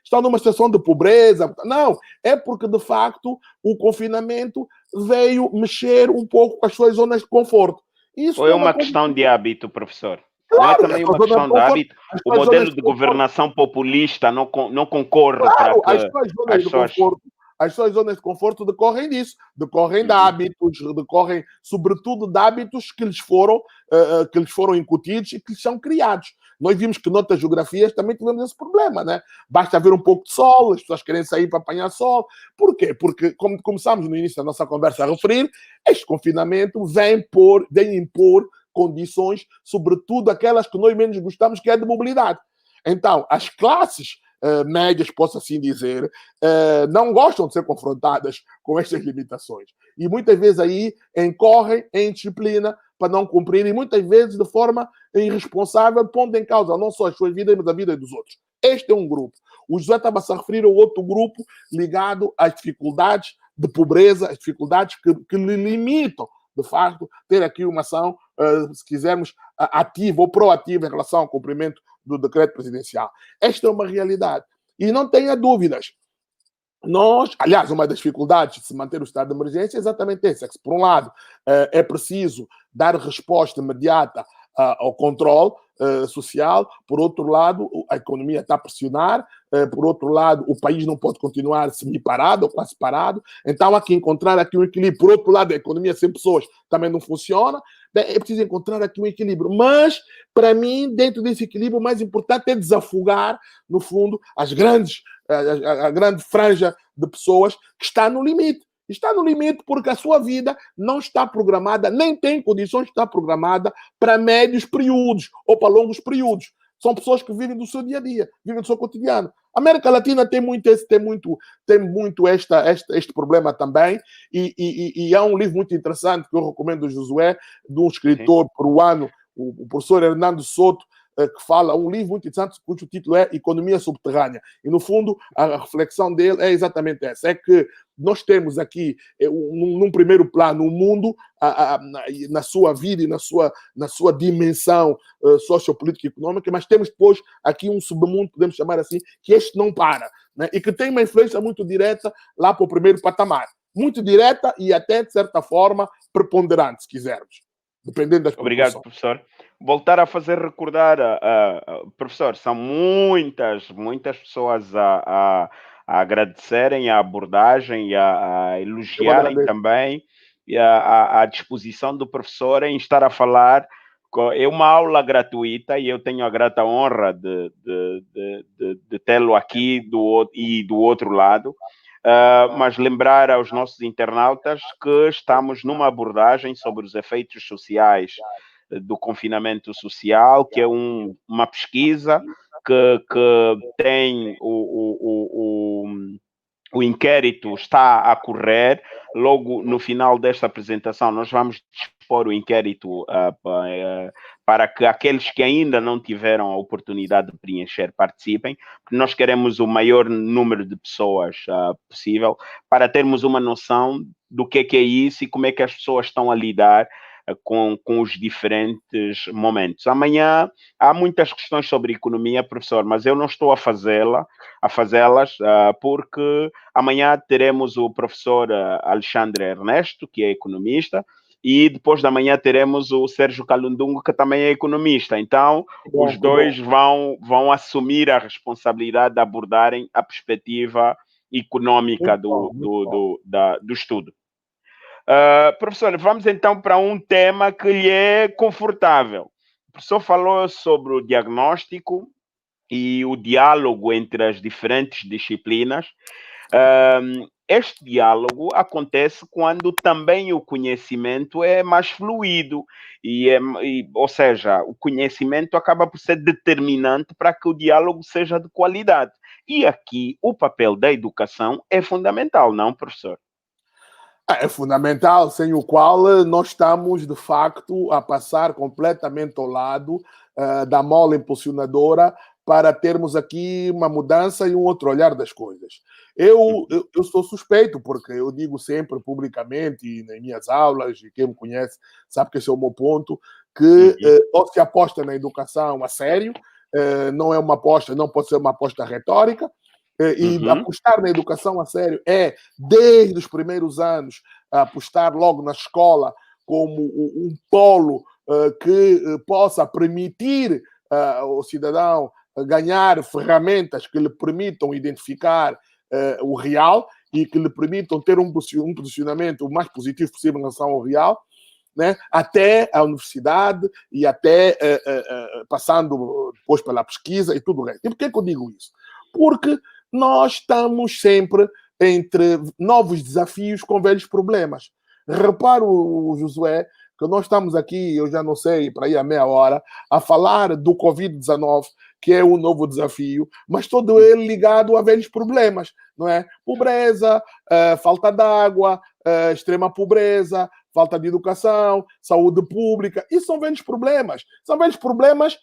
estão numa situação de pobreza, não, é porque de facto o confinamento veio mexer um pouco com as suas zonas de conforto. Isso Ou não é é uma uma coisa. questão de hábito, professor? Não é Claro, também uma questão de hábito? O as zonas modelo de de conforto. governação populista não concorre para Claro, que as pessoas... as suas zonas de conforto decorrem disso, decorrem de hábitos, decorrem sobretudo de hábitos que lhes foram incutidos e que lhes são criados. Nós vimos que noutras geografias também tivemos esse problema, né? Basta haver um pouco de sol, as pessoas querem sair para apanhar sol. Por quê? Porque, como começámos no início da nossa conversa a referir, este confinamento vem impor condições, sobretudo aquelas que nós menos gostamos, que é de mobilidade. Então, as classes médias, posso assim dizer, não gostam de ser confrontadas com estas limitações. E muitas vezes aí incorrem em disciplina para não cumprir, e muitas vezes de forma irresponsável, pondo em causa não só as suas vidas, mas a vida dos outros. Este é um grupo. O José estava-se a referir ao outro grupo ligado às dificuldades de pobreza, às dificuldades que lhe limitam, de facto, ter aqui uma ação, se quisermos, ativa ou proativa em relação ao cumprimento do decreto presidencial. Esta é uma realidade. E não tenha dúvidas. Aliás, uma das dificuldades de se manter o estado de emergência é exatamente essa, é que, por um lado, é preciso dar resposta imediata ao controle social, por outro lado, a economia está a pressionar, por outro lado, o país não pode continuar semi-parado ou quase parado, então há que encontrar aqui um equilíbrio. Por outro lado, a economia sem pessoas também não funciona, é preciso encontrar aqui um equilíbrio. Mas, para mim, dentro desse equilíbrio, o mais importante é desafogar, no fundo, a grande franja de pessoas que está no limite. Está no limite porque a sua vida não está programada, nem tem condições de estar programada para médios períodos ou para longos períodos. São pessoas que vivem do seu dia a dia, vivem do seu cotidiano. A América Latina tem muito este problema também, e há um livro muito interessante que eu recomendo do Josué, de um escritor peruano, o professor Hernando Soto, que fala, um livro muito interessante, cujo título é Economia Subterrânea. E, no fundo, a reflexão dele é exatamente essa, é que nós temos aqui, num primeiro plano, o mundo na sua vida e na sua dimensão sociopolítica e econômica, mas temos depois aqui um submundo, podemos chamar assim, que este não para, né? E que tem uma influência muito direta lá para o primeiro patamar. Muito direta e até, de certa forma, preponderante, se quisermos, dependendo das Obrigado, proporções. professor. Voltar a fazer recordar, professor, são muitas pessoas a agradecerem a abordagem e a Eu elogiarem agradeço. também e a disposição do professor em estar a falar. É uma aula gratuita e eu tenho a grata honra de tê-lo aqui do outro lado. Mas lembrar aos nossos internautas que estamos numa abordagem sobre os efeitos sociais do confinamento social, que é uma pesquisa que tem o inquérito está a correr. Logo no final desta apresentação, nós vamos dispor o inquérito para que aqueles que ainda não tiveram a oportunidade de preencher participem, porque nós queremos o maior número de pessoas possível para termos uma noção do que é isso e como é que as pessoas estão a lidar com os diferentes momentos. Amanhã há muitas questões sobre economia, professor, mas eu não estou a fazê-las porque amanhã teremos o professor Alexandre Ernesto, que é economista, e depois da manhã teremos o Sérgio Calundungo, que também é economista. Então, os dois vão assumir a responsabilidade de abordarem a perspectiva econômica do estudo. Professor, vamos então para um tema que lhe é confortável. O professor falou sobre o diagnóstico e o diálogo entre as diferentes disciplinas. este diálogo acontece quando também o conhecimento é mais fluido, ou seja, o conhecimento acaba por ser determinante para que o diálogo seja de qualidade. E aqui o papel da educação é fundamental, não, professor? É fundamental, sem o qual nós estamos, de facto, a passar completamente ao lado da mola impulsionadora para termos aqui uma mudança e um outro olhar das coisas. Eu sou suspeito, porque eu digo sempre publicamente, e nas minhas aulas, e quem me conhece sabe que esse é o meu ponto, que ou se aposta na educação a sério, não é uma aposta, não pode ser uma aposta retórica, e Uhum. apostar na educação a sério é, desde os primeiros anos, apostar logo na escola como um polo que possa permitir ao cidadão ganhar ferramentas que lhe permitam identificar o real e que lhe permitam ter um posicionamento o mais positivo possível em relação ao real, né? Até a universidade e até passando depois pela pesquisa e tudo o resto. E por que eu digo isso? Porque nós estamos sempre entre novos desafios com velhos problemas. Reparo, Josué, que nós estamos aqui, eu já não sei, para ir a meia hora, a falar do Covid-19, que é um novo desafio, mas todo ele ligado a velhos problemas, não é? Pobreza, falta de água, extrema pobreza, falta de educação, saúde pública. Isso são velhos problemas. São velhos problemas,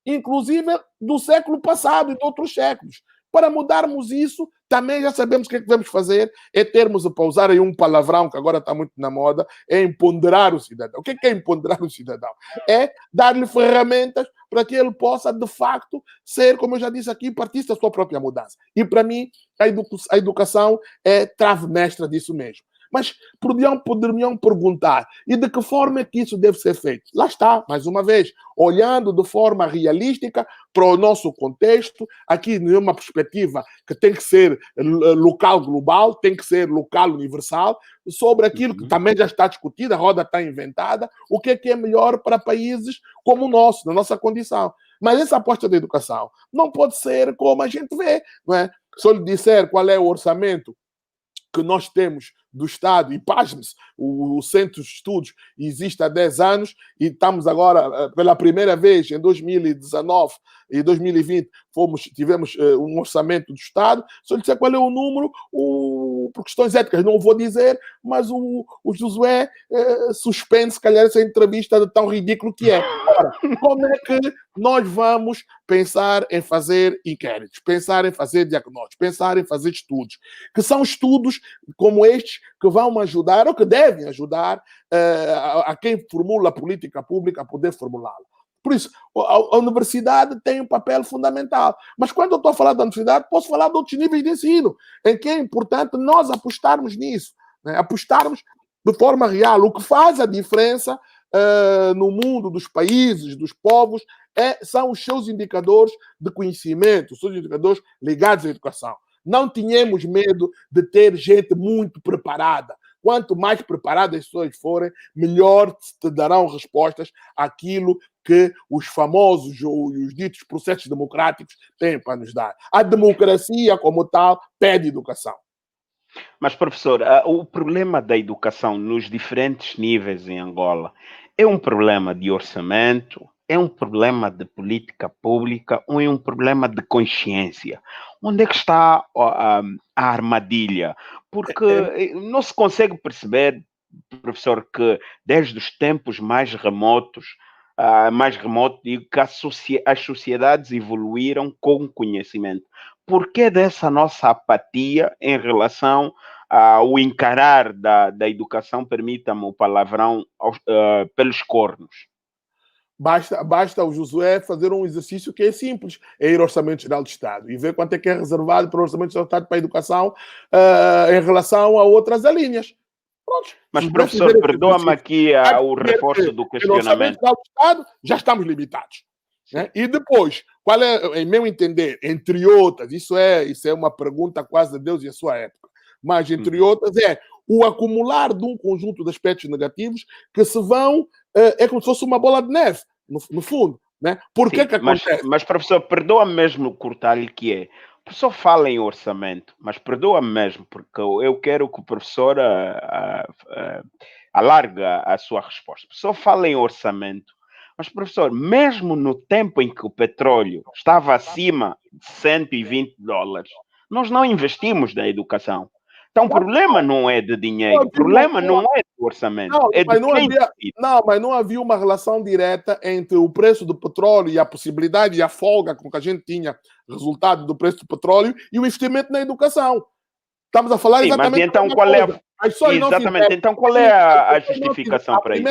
inclusive, do século passado e de outros séculos. Para mudarmos isso, também já sabemos o que é que devemos fazer, é termos, para usar aí um palavrão que agora está muito na moda, é empoderar o cidadão. O que é empoderar o cidadão? É dar-lhe ferramentas para que ele possa, de facto, ser, como eu já disse aqui, partista da sua própria mudança. E, para mim, a educação é trave mestra disso mesmo. Mas poderiam perguntar, e de que forma é que isso deve ser feito? Lá está, mais uma vez, olhando de forma realística para o nosso contexto, aqui numa perspectiva que tem que ser local global, tem que ser local universal, sobre aquilo que também já está discutido, a roda está inventada, o que é melhor para países como o nosso, na nossa condição. Mas essa aposta da educação não pode ser como a gente vê, não é? Se eu lhe disser qual é o orçamento que nós temos do Estado, e pasme-se, o Centro de Estudos existe há 10 anos e estamos agora, pela primeira vez, em 2019 e 2020, tivemos um orçamento do Estado. Se eu lhe disser qual é o número, por questões éticas não vou dizer, mas o Josué suspende, se calhar, essa entrevista de tão ridículo que é. Ora, como é que nós vamos pensar em fazer inquéritos, pensar em fazer diagnósticos, pensar em fazer estudos, que são estudos como estes que vão ajudar, ou que devem ajudar, a quem formula a política pública a poder formulá-la. Por isso, a universidade tem um papel fundamental. Mas quando eu estou a falar da universidade, posso falar de outros níveis de ensino, em que é importante nós apostarmos nisso, né? Apostarmos de forma real. O que faz a diferença no mundo dos países, dos povos, são os seus indicadores de conhecimento, os seus indicadores ligados à educação. Não tenhamos medo de ter gente muito preparada. Quanto mais preparadas as pessoas forem, melhor te darão respostas àquilo que os famosos ou os ditos processos democráticos têm para nos dar. A democracia, como tal, pede educação. Mas, professor, o problema da educação nos diferentes níveis em Angola é um problema de orçamento, é um problema de política pública ou é um problema de consciência? Onde é que está a armadilha? Porque não se consegue perceber, professor, que desde os tempos mais remotos, digo que as sociedades evoluíram com conhecimento. Por que dessa nossa apatia em relação ao encarar da educação, permita-me o palavrão, pelos cornos? Basta o Josué fazer um exercício que é simples, é ir ao Orçamento Geral do Estado e ver quanto é que é reservado para o Orçamento Geral do Estado para a educação em relação a outras alíneas. Pronto. Mas, professor, perdoa-me aqui o reforço do questionamento. No Orçamento Geral do Estado já estamos limitados. Né? E depois, qual é, em meu entender, entre outras, isso é uma pergunta quase de Deus e a sua época, mas entre outras é o acumular de um conjunto de aspectos negativos que se vão, é como se fosse uma bola de neve, no fundo. Né? Por que acontece? Mas, professor, perdoa-me mesmo cortar-lhe que é, O professor fala em orçamento, mas perdoa-me mesmo, porque eu quero que o professor alarga a sua resposta. O professor fala em orçamento, mas, professor, mesmo no tempo em que o petróleo estava acima de $120, nós não investimos na educação. Então, o problema não é de dinheiro, o problema não é do orçamento, é de quem decide. Mas não havia uma relação direta entre o preço do petróleo e a possibilidade e a folga com que a gente tinha resultado do preço do petróleo e o investimento na educação. Estamos a falar exatamente então qual é exatamente, então qual é a justificação para isso?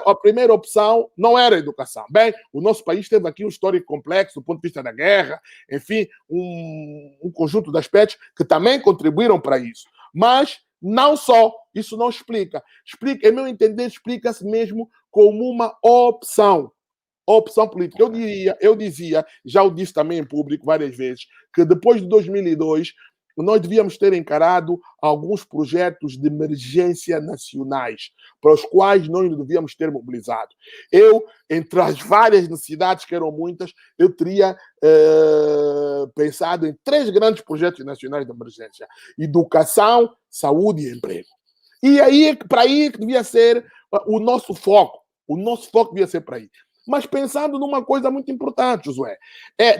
A primeira opção não era a educação. Bem, o nosso país teve aqui um histórico complexo do ponto de vista da guerra, enfim, um conjunto de aspectos que também contribuíram para isso. Mas não só, isso não explica. Em meu entender, explica-se mesmo como uma opção política. Eu dizia, já o disse também em público várias vezes, que depois de 2002 nós devíamos ter encarado alguns projetos de emergência nacionais, para os quais nós devíamos ter mobilizado. Entre as várias necessidades, que eram muitas, eu teria pensado em 3 grandes projetos nacionais de emergência: educação, saúde e emprego. E aí, para aí que devia ser o nosso foco. O nosso foco devia ser para aí. Mas pensando numa coisa muito importante, Josué,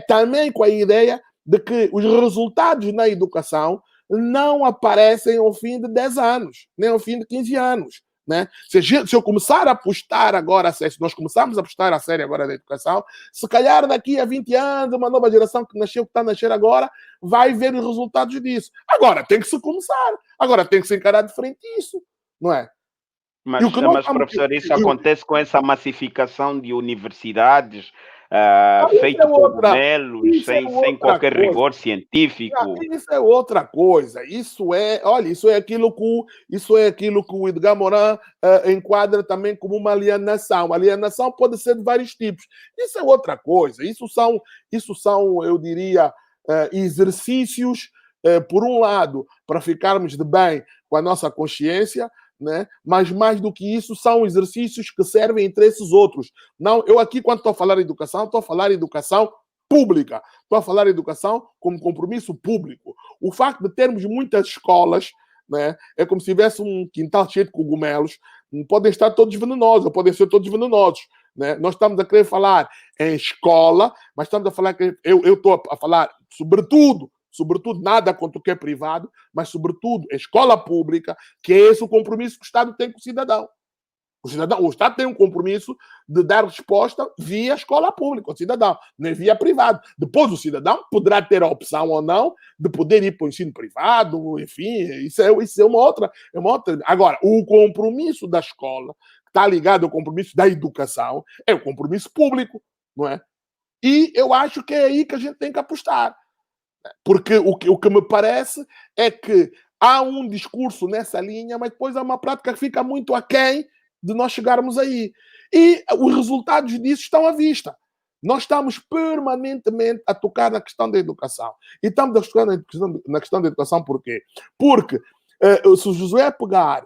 também com a ideia de que os resultados na educação não aparecem ao fim de 10 anos, nem ao fim de 15 anos. Né? Se eu começar a apostar agora, se nós começarmos a apostar a sério agora na educação, se calhar daqui a 20 anos, uma nova geração que nasceu, que está a nascer agora, vai ver os resultados disso. Agora tem que se começar, agora tem que se encarar de frente isso, não é? Mas professor, isso acontece com essa massificação de universidades feito cogumelos, sem qualquer rigor científico. Isso é outra coisa. Isso é aquilo que o Edgar Morin enquadra também como uma alienação. A alienação pode ser de vários tipos. Isso é outra coisa. Isso são, eu diria, exercícios, por um lado, para ficarmos de bem com a nossa consciência, né? Mas mais do que isso, são exercícios que servem a interesses outros. Não, eu aqui, quando estou a falar de educação, estou a falar de educação pública. Estou a falar de educação como compromisso público. O facto de termos muitas escolas, né, é como se tivesse um quintal cheio de cogumelos. Não podem estar todos venenosos, ou podem ser todos venenosos. Né? Nós estamos a querer falar em escola, mas estamos a falar que eu estou a falar sobretudo, nada contra o que é privado, mas, sobretudo, a escola pública, que é esse o compromisso que o Estado tem com o cidadão. O Estado tem um compromisso de dar resposta via escola pública, ao cidadão, nem via privado. Depois, o cidadão poderá ter a opção ou não de poder ir para o ensino privado, enfim, isso é uma outra. Agora, o compromisso da escola, que está ligado ao compromisso da educação, é o compromisso público, não é? E eu acho que é aí que a gente tem que apostar. Porque o que me parece é que há um discurso nessa linha, mas depois há uma prática que fica muito aquém de nós chegarmos aí. E os resultados disso estão à vista. Nós estamos permanentemente a tocar na questão da educação. E estamos a tocar na questão da educação por quê? Porque se o Josué pegar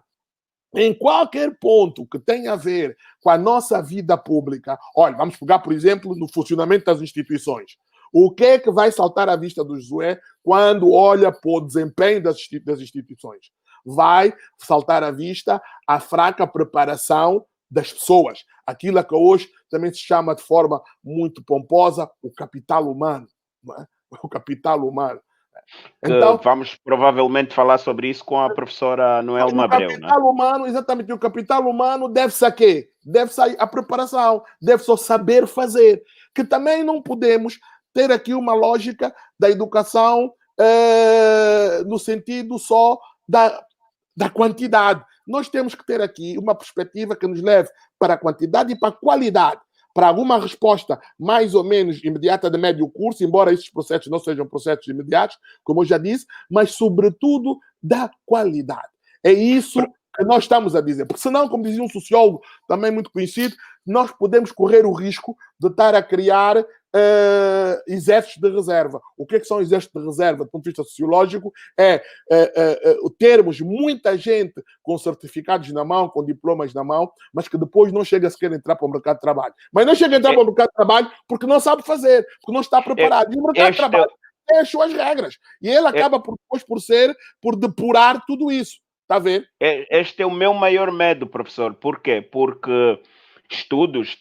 em qualquer ponto que tenha a ver com a nossa vida pública, olha, vamos pegar, por exemplo, no funcionamento das instituições. O que é que vai saltar à vista do Josué quando olha para o desempenho das instituições? Vai saltar à vista a fraca preparação das pessoas. Aquilo que hoje também se chama de forma muito pomposa o capital humano. Não é? O capital humano. Então, vamos provavelmente falar sobre isso com a professora Noelma Abreu. O capital humano, exatamente, o capital humano deve-se a quê? Deve-se à preparação, deve-se ao saber fazer. Que também não podemos ter aqui uma lógica da educação no sentido só da quantidade. Nós temos que ter aqui uma perspectiva que nos leve para a quantidade e para a qualidade, para alguma resposta mais ou menos imediata de médio curso, embora esses processos não sejam processos imediatos, como eu já disse, mas sobretudo da qualidade. É isso que nós estamos a dizer. Porque senão, como dizia um sociólogo também muito conhecido, nós podemos correr o risco de estar a criar exércitos de reserva. O que são exércitos de reserva do ponto de vista sociológico? Termos muita gente com certificados na mão, com diplomas na mão, mas que depois não chega sequer a entrar para o mercado de trabalho. Mas não chega a entrar para o mercado de trabalho porque não sabe fazer, porque não está preparado. E o mercado de trabalho tem as suas regras. E ele acaba por depurar tudo isso. Está a ver? Este é o meu maior medo, professor. Por quê? Porque estudos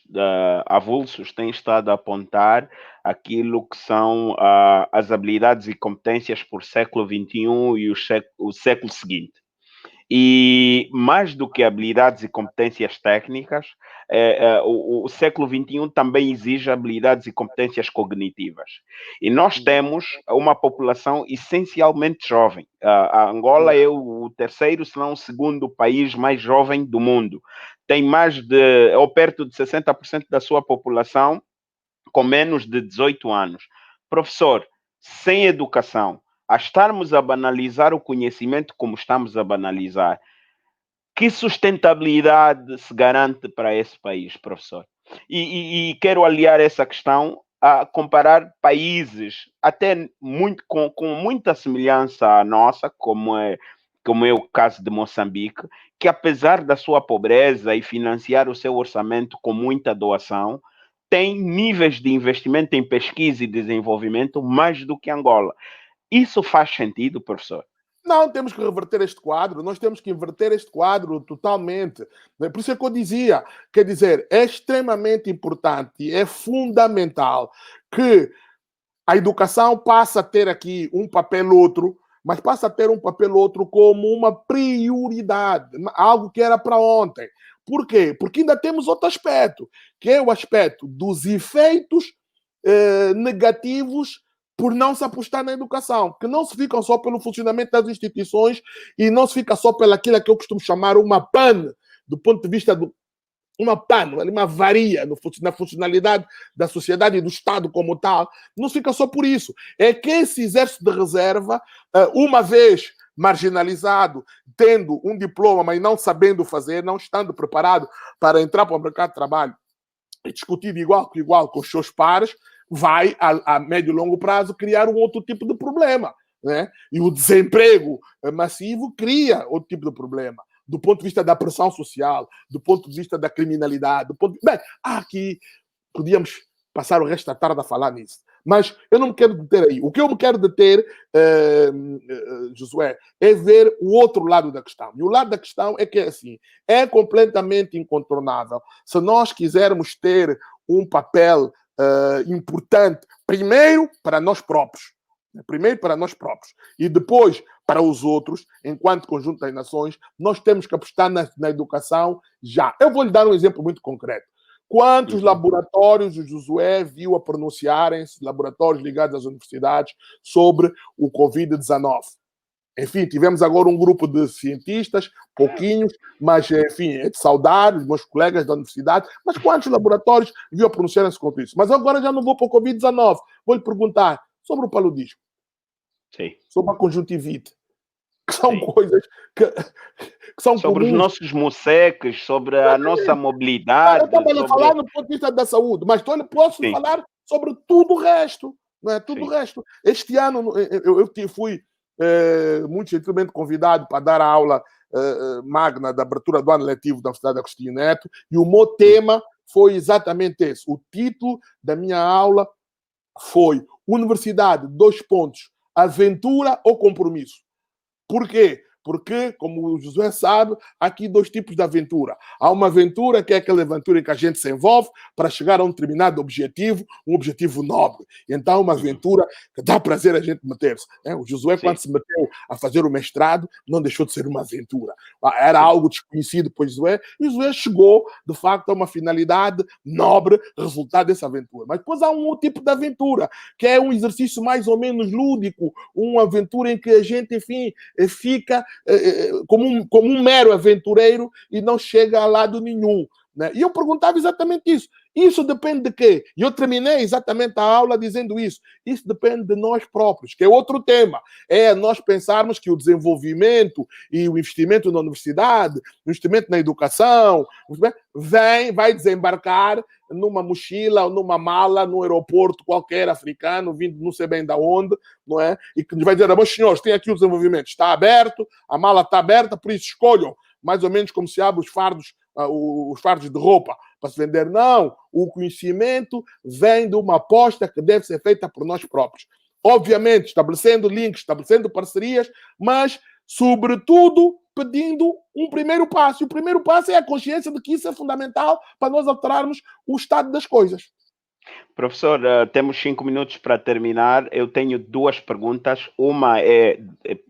avulsos têm estado a apontar aquilo que são as habilidades e competências por século XXI e o século seguinte. E mais do que habilidades e competências técnicas, o século XXI também exige habilidades e competências cognitivas. E nós temos uma população essencialmente jovem. A Angola é o terceiro, se não o segundo país mais jovem do mundo. Tem ou perto de 60% da sua população com menos de 18 anos. Professor, sem educação, a estarmos a banalizar o conhecimento como estamos a banalizar, que sustentabilidade se garante para esse país, professor? E quero aliar essa questão a comparar países até com muita semelhança à nossa, como é o caso de Moçambique, que apesar da sua pobreza e financiar o seu orçamento com muita doação, tem níveis de investimento em pesquisa e desenvolvimento mais do que Angola. Isso faz sentido, professor? Não, temos que reverter este quadro, nós temos que inverter este quadro totalmente. Por isso é que eu dizia, quer dizer, é extremamente importante, é fundamental que a educação passe a ter aqui um papel outro, mas passa a ter um papel outro como uma prioridade, algo que era para ontem. Por quê? Porque ainda temos outro aspecto, que é o aspecto dos efeitos negativos por não se apostar na educação, que não se ficam só pelo funcionamento das instituições e não se fica só pelaquilo que eu costumo chamar uma PAN, do ponto de vista do uma PAN, uma varia na funcionalidade da sociedade e do Estado como tal, não fica só por isso. É que esse exército de reserva, uma vez marginalizado, tendo um diploma, mas não sabendo fazer, não estando preparado para entrar para o mercado de trabalho e discutir de igual com os seus pares, vai, a médio e longo prazo, criar um outro tipo de problema. Né? E o desemprego massivo cria outro tipo de problema. Do ponto de vista da pressão social, do ponto de vista da criminalidade. Bem, aqui podíamos passar o resto da tarde a falar nisso. Mas eu não me quero deter aí. O que eu me quero deter, Josué, é ver o outro lado da questão. E o lado da questão é que é assim, é completamente incontornável. Se nós quisermos ter um papel importante, primeiro para nós próprios, e depois para os outros, enquanto conjunto das nações, nós temos que apostar na educação já. Eu vou lhe dar um exemplo muito concreto. Quantos laboratórios o Josué viu a pronunciarem-se, laboratórios ligados às universidades, sobre o Covid-19? Enfim, tivemos agora um grupo de cientistas, pouquinhos, mas, enfim, é de saudar os meus colegas da universidade, mas quantos laboratórios viu a pronunciarem-se contra isso? Mas agora já não vou para o Covid-19. Vou lhe perguntar sobre o paludismo. Sim. Sobre a conjuntivite, que são Sim. coisas que são sobre comuns. Os nossos moceques, sobre a nossa mobilidade. Eu estava a falar no ponto de vista da saúde, mas posso Sim. falar sobre tudo o resto. Não é? Tudo Sim. o resto. Este ano eu fui muito gentilmente convidado para dar a aula magna da abertura do ano letivo da Universidade Agostinho Neto, e o meu tema foi exatamente esse. O título da minha aula foi Universidade, : aventura ou compromisso? Por quê? Porque, como o Josué sabe, há aqui dois tipos de aventura. Há uma aventura que é aquela aventura em que a gente se envolve para chegar a um determinado objetivo, um objetivo nobre. E então, uma aventura que dá prazer a gente meter-se. Né? O Josué, Sim. quando se meteu a fazer o mestrado, não deixou de ser uma aventura. Era algo desconhecido para o Josué, e o Josué chegou, de facto, a uma finalidade nobre, resultado dessa aventura. Mas depois há um outro tipo de aventura, que é um exercício mais ou menos lúdico, uma aventura em que a gente, enfim, fica como um mero aventureiro e não chega a lado nenhum. Né? E eu perguntava exatamente isso. Isso depende de quê? E eu terminei exatamente a aula dizendo isso. Isso depende de nós próprios, que é outro tema. É nós pensarmos que o desenvolvimento e o investimento na universidade, o investimento na educação, vai desembarcar numa mochila ou numa mala num aeroporto qualquer africano, vindo não sei bem de onde, não é? E que nos vai dizer, meus senhores, tem aqui o desenvolvimento, está aberto, a mala está aberta, por isso escolham, mais ou menos como se abre os fardos de roupa para se vender. Não, o conhecimento vem de uma aposta que deve ser feita por nós próprios. obviamente estabelecendo links, estabelecendo parcerias, mas, sobretudo, pedindo um primeiro passo. E o primeiro passo é a consciência de que isso é fundamental para nós alterarmos o estado das coisas. Professor, temos 5 minutos para terminar. Eu tenho duas perguntas. Uma é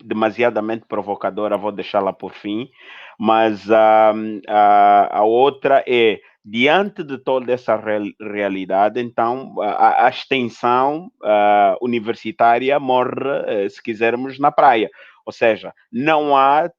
demasiadamente provocadora, vou deixá-la por fim. Mas a outra é, diante de toda essa realidade, então a extensão universitária morre, se quisermos, na praia. Ou seja, não há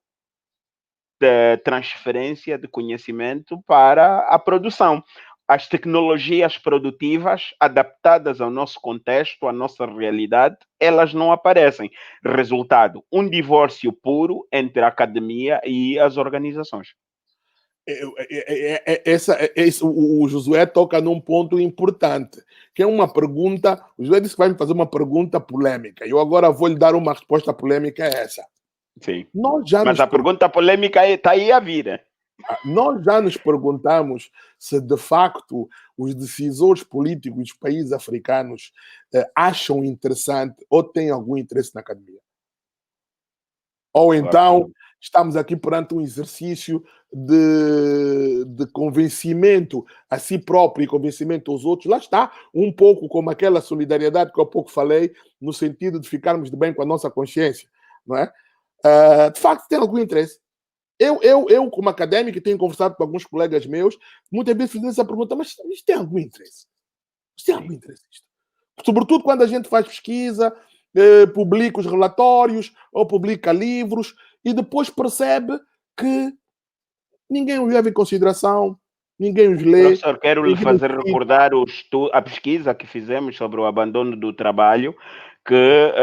transferência de conhecimento para a produção. As tecnologias produtivas adaptadas ao nosso contexto, à nossa realidade, elas não aparecem. Resultado, um divórcio puro entre a academia e as organizações. O Josué toca num ponto importante, que é uma pergunta. O Josué disse que vai me fazer uma pergunta polêmica. Eu agora vou lhe dar uma resposta polêmica a essa. Sim. Nós já Mas a pergunta polêmica está aí a vir. Nós já nos perguntamos se, de facto, os decisores políticos dos países africanos acham interessante ou têm algum interesse na academia. Ou então estamos aqui perante um exercício de convencimento a si próprio e convencimento aos outros. Lá está, um pouco como aquela solidariedade que eu há pouco falei, no sentido de ficarmos de bem com a nossa consciência. Não é? De facto, tem algum interesse. Eu, como académico, tenho conversado com alguns colegas meus, muitas vezes fazendo essa pergunta, mas isto tem algum interesse? Isto tem algum interesse? Sobretudo quando a gente faz pesquisa, publica os relatórios, ou publica livros, e depois percebe que ninguém os leva em consideração, ninguém os lê. Professor, quero lhe fazer recordar a pesquisa que fizemos sobre o abandono do trabalho, que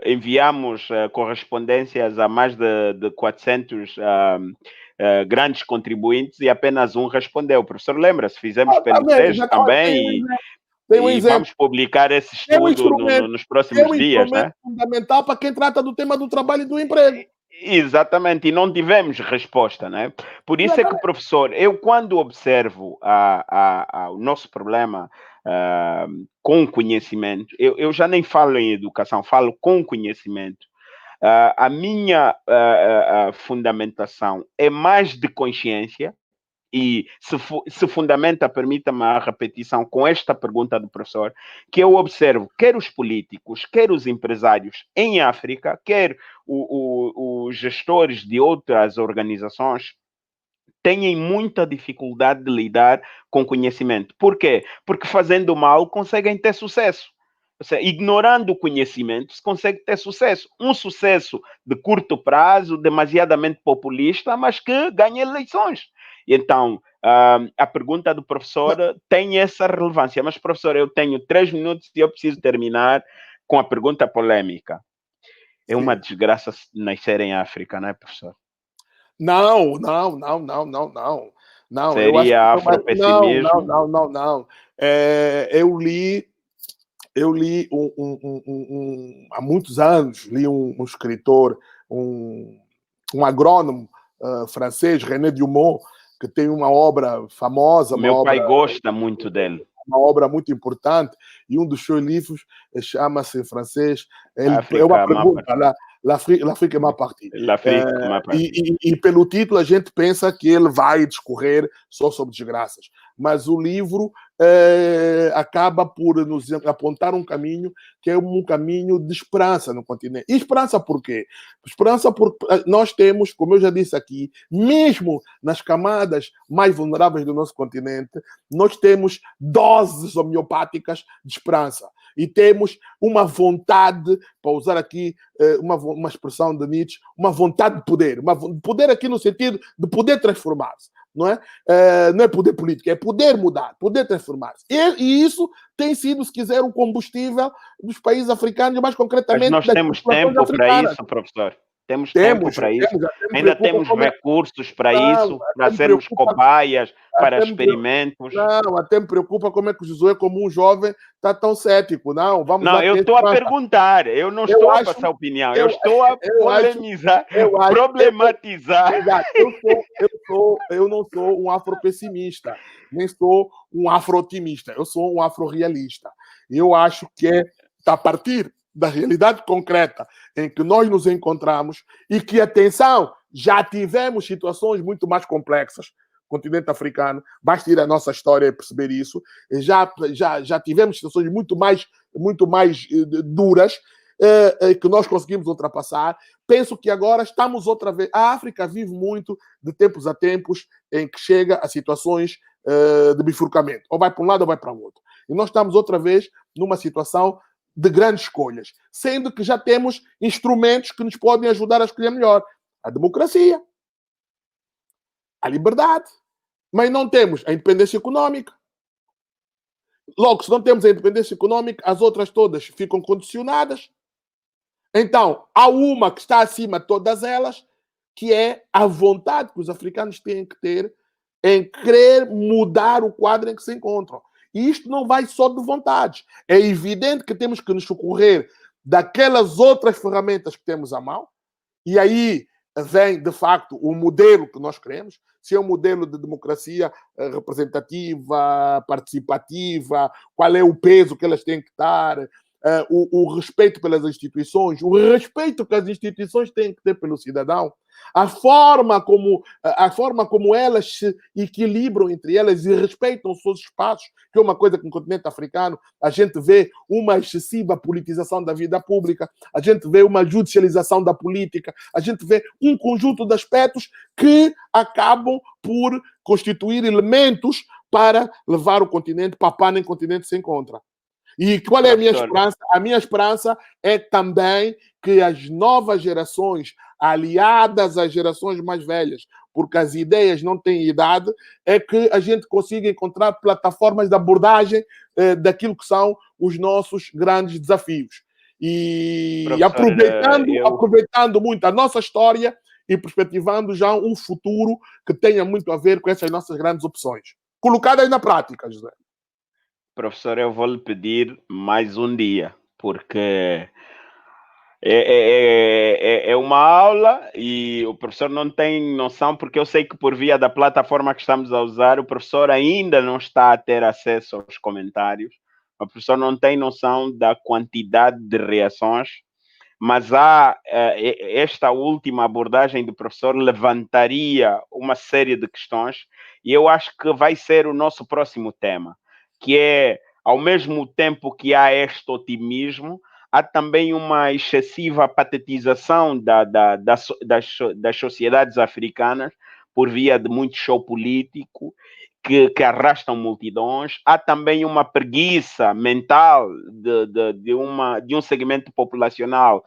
enviamos correspondências a mais de 400 grandes contribuintes e apenas um respondeu. Professor, lembra-se, fizemos pelo SES também e vamos publicar esse estudo nos próximos dias, né? Fundamental para quem trata do tema do trabalho e do emprego. Exatamente, e não tivemos resposta, né? Por isso é que, professor, eu quando observo o nosso problema com conhecimento, eu já nem falo em educação, falo com conhecimento. A minha fundamentação é mais de consciência e se fundamenta, permita-me a repetição com esta pergunta do professor, que eu observo, quer os políticos, quer os empresários em África, quer os gestores de outras organizações, têm muita dificuldade de lidar com conhecimento. Por quê? Porque fazendo mal conseguem ter sucesso. Ou seja, ignorando o conhecimento, se consegue ter sucesso. Um sucesso de curto prazo, demasiadamente populista, mas que ganha eleições. E então, a pergunta do professor tem essa relevância. Mas, professor, eu tenho 3 minutos e eu preciso terminar com a pergunta polêmica. É uma desgraça nascer em África, não é, professor? Não. Seria afropessimismo? Não. Eu li há muitos anos, li um escritor, um agrônomo francês, René Dumont, que tem uma obra famosa. Meu pai gosta muito dele. Uma obra muito importante, e um dos seus livros chama-se em francês, África, é uma pergunta, L'Afrique é ma partie. E pelo título a gente pensa que ele vai discorrer só sobre desgraças, mas o livro acaba por nos apontar um caminho que é um caminho de esperança no continente. E esperança por quê? Esperança porque nós temos, como eu já disse aqui, mesmo nas camadas mais vulneráveis do nosso continente, nós temos doses homeopáticas de esperança. E temos uma vontade, para usar aqui uma expressão de Nietzsche, uma vontade de poder. Poder aqui no sentido de poder transformar-se. Não é? Não é poder político, é poder mudar, poder transformar-se. E isso tem sido, se quiser, um combustível dos países africanos, mais concretamente das populações africanas. Mas nós temos tempo para isso, professor. Temos tempo para isso. Ainda temos recursos para isso, para sermos cobaias, para experimentos. Não, até me preocupa como é que o Josué, como um jovem, está tão cético. Não, eu estou a perguntar, eu não estou a passar opinião, eu estou a polemizar, problematizar. Exato, eu não sou um afropessimista, nem sou um afro-otimista, eu sou um afro-realista. Eu acho que a partir da realidade concreta em que nós nos encontramos e que, atenção, já tivemos situações muito mais complexas. Continente africano, basta ir à nossa história e perceber isso. Já tivemos situações muito mais duras que nós conseguimos ultrapassar. Penso que agora estamos outra vez. A África vive muito de tempos a tempos em que chega a situações de bifurcamento. Ou vai para um lado ou vai para o outro. E nós estamos outra vez numa situação de grandes escolhas, sendo que já temos instrumentos que nos podem ajudar a escolher melhor. A democracia, a liberdade, mas não temos a independência econômica. Logo, se não temos a independência econômica, as outras todas ficam condicionadas. Então, há uma que está acima de todas elas, que é a vontade que os africanos têm que ter em querer mudar o quadro em que se encontram. E isto não vai só de vontades. É evidente que temos que nos socorrer daquelas outras ferramentas que temos à mão, e aí vem, de facto, o modelo que nós queremos, se é um modelo de democracia representativa, participativa, qual é o peso que elas têm que dar, o respeito pelas instituições, o respeito que as instituições têm que ter pelo cidadão, a forma como elas se equilibram entre elas e respeitam os seus espaços, que é uma coisa que no continente africano a gente vê uma excessiva politização da vida pública, a gente vê uma judicialização da política, a gente vê um conjunto de aspectos que acabam por constituir elementos para levar o continente para a pana em que o continente se encontra. E qual é a minha esperança? A minha esperança é também que as novas gerações, aliadas às gerações mais velhas, porque as ideias não têm idade, é que a gente consiga encontrar plataformas de abordagem daquilo que são os nossos grandes desafios. E aproveitando muito a nossa história e perspectivando já um futuro que tenha muito a ver com essas nossas grandes opções. Colocadas na prática, José. Professor, eu vou lhe pedir mais um dia, porque é uma aula e o professor não tem noção, porque eu sei que por via da plataforma que estamos a usar, o professor ainda não está a ter acesso aos comentários. O professor não tem noção da quantidade de reações, mas esta última abordagem do professor levantaria uma série de questões e eu acho que vai ser o nosso próximo tema, que é, ao mesmo tempo que há este otimismo, há também uma excessiva patetização das sociedades africanas por via de muito show político que arrastam multidões. Há também uma preguiça mental de um segmento populacional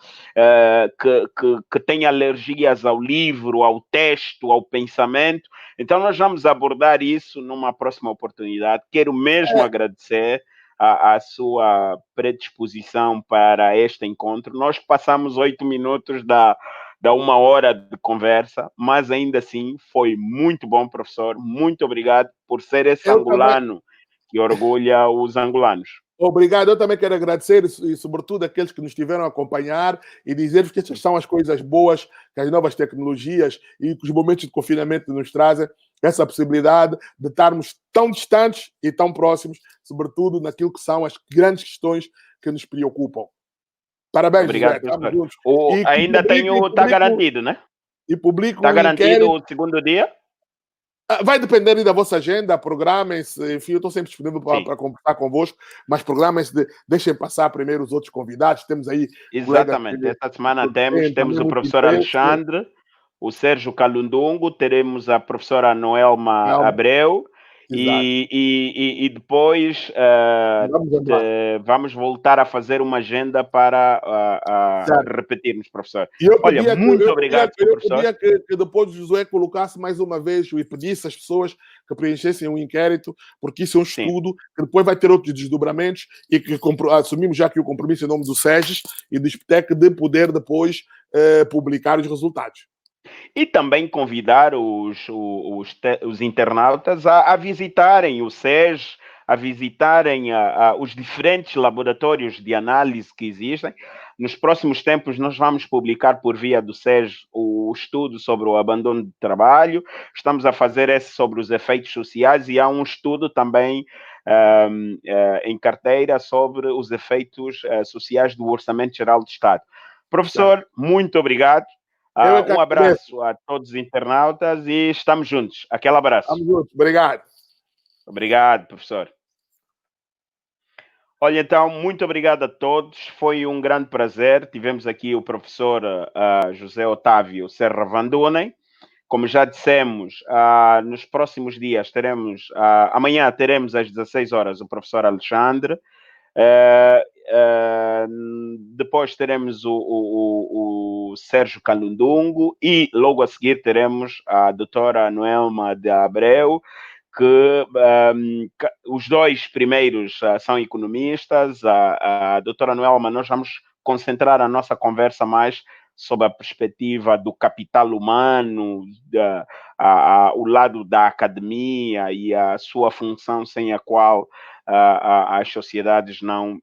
que tem alergias ao livro, ao texto, ao pensamento. Então, nós vamos abordar isso numa próxima oportunidade. Quero mesmo agradecer a sua predisposição para este encontro. Nós passamos 8 minutos da 1 hora de conversa, mas ainda assim foi muito bom, professor. Muito obrigado por ser esse angolano que orgulha os angolanos. Obrigado, eu também quero agradecer e, sobretudo, aqueles que nos tiveram a acompanhar e dizer-vos que estas são as coisas boas que as novas tecnologias e que os momentos de confinamento nos trazem, essa possibilidade de estarmos tão distantes e tão próximos, sobretudo naquilo que são as grandes questões que nos preocupam. Parabéns, obrigado, José. Ainda está garantido, né? E publico Está garantido o segundo dia? Vai depender da vossa agenda, programem-se, enfim, eu estou sempre disponível para conversar convosco, mas programem-se, deixem passar primeiro os outros convidados, temos aí... Exatamente, esta semana temos o professor Alexandre, o Sérgio Calundungo, teremos a professora Noelma Abreu, e depois vamos voltar a fazer uma agenda para repetirmos, professor. Olha, muito obrigado, professor. Eu queria que depois o Josué colocasse mais uma vez e pedisse às pessoas que preenchessem um inquérito, porque isso é um estudo que depois vai ter outros desdobramentos e que assumimos já aqui o compromisso em nome do SEGES e do ISPTEC de poder depois publicar os resultados. E também convidar os internautas a visitarem o SES, a visitarem os diferentes laboratórios de análise que existem. Nos próximos tempos, nós vamos publicar por via do SES o estudo sobre o abandono de trabalho. Estamos a fazer esse sobre os efeitos sociais e há um estudo também em carteira sobre os efeitos sociais do Orçamento Geral do Estado. Professor, muito obrigado. Eu é que Um agradeço. abraço a todos os internautas e estamos juntos. Aquele abraço. Estamos juntos. Obrigado. Obrigado, professor. Olha, então, muito obrigado a todos. Foi um grande prazer. Tivemos aqui o professor José Otávio Serra Vandunen. Como já dissemos, nos próximos dias teremos, amanhã teremos às 16 horas o professor Alexandre. Depois teremos o Sérgio Calundungo e logo a seguir teremos a doutora Noelma de Abreu, que os dois primeiros são economistas. A doutora Noelma, nós vamos concentrar a nossa conversa mais sob a perspectiva do capital humano, o lado da academia e a sua função sem a qual as sociedades não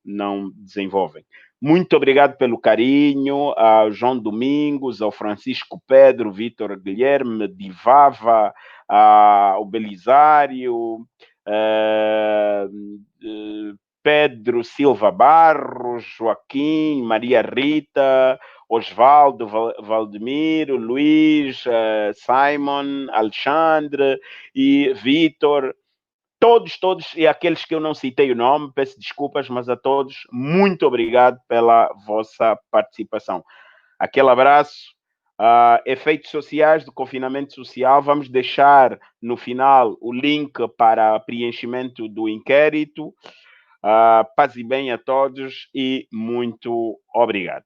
desenvolvem. Muito obrigado pelo carinho ao João Domingos, ao Francisco Pedro, Vitor Guilherme, Divava, ao Belisário, Pedro Silva Barros, Joaquim, Maria Rita, Osvaldo, Valdemiro, Luiz, Simon, Alexandre e Vitor. Todos, e aqueles que eu não citei o nome, peço desculpas, mas a todos, muito obrigado pela vossa participação. Aquele abraço. Efeitos sociais do confinamento social. Vamos deixar no final o link para preenchimento do inquérito. Paz e bem a todos e muito obrigado.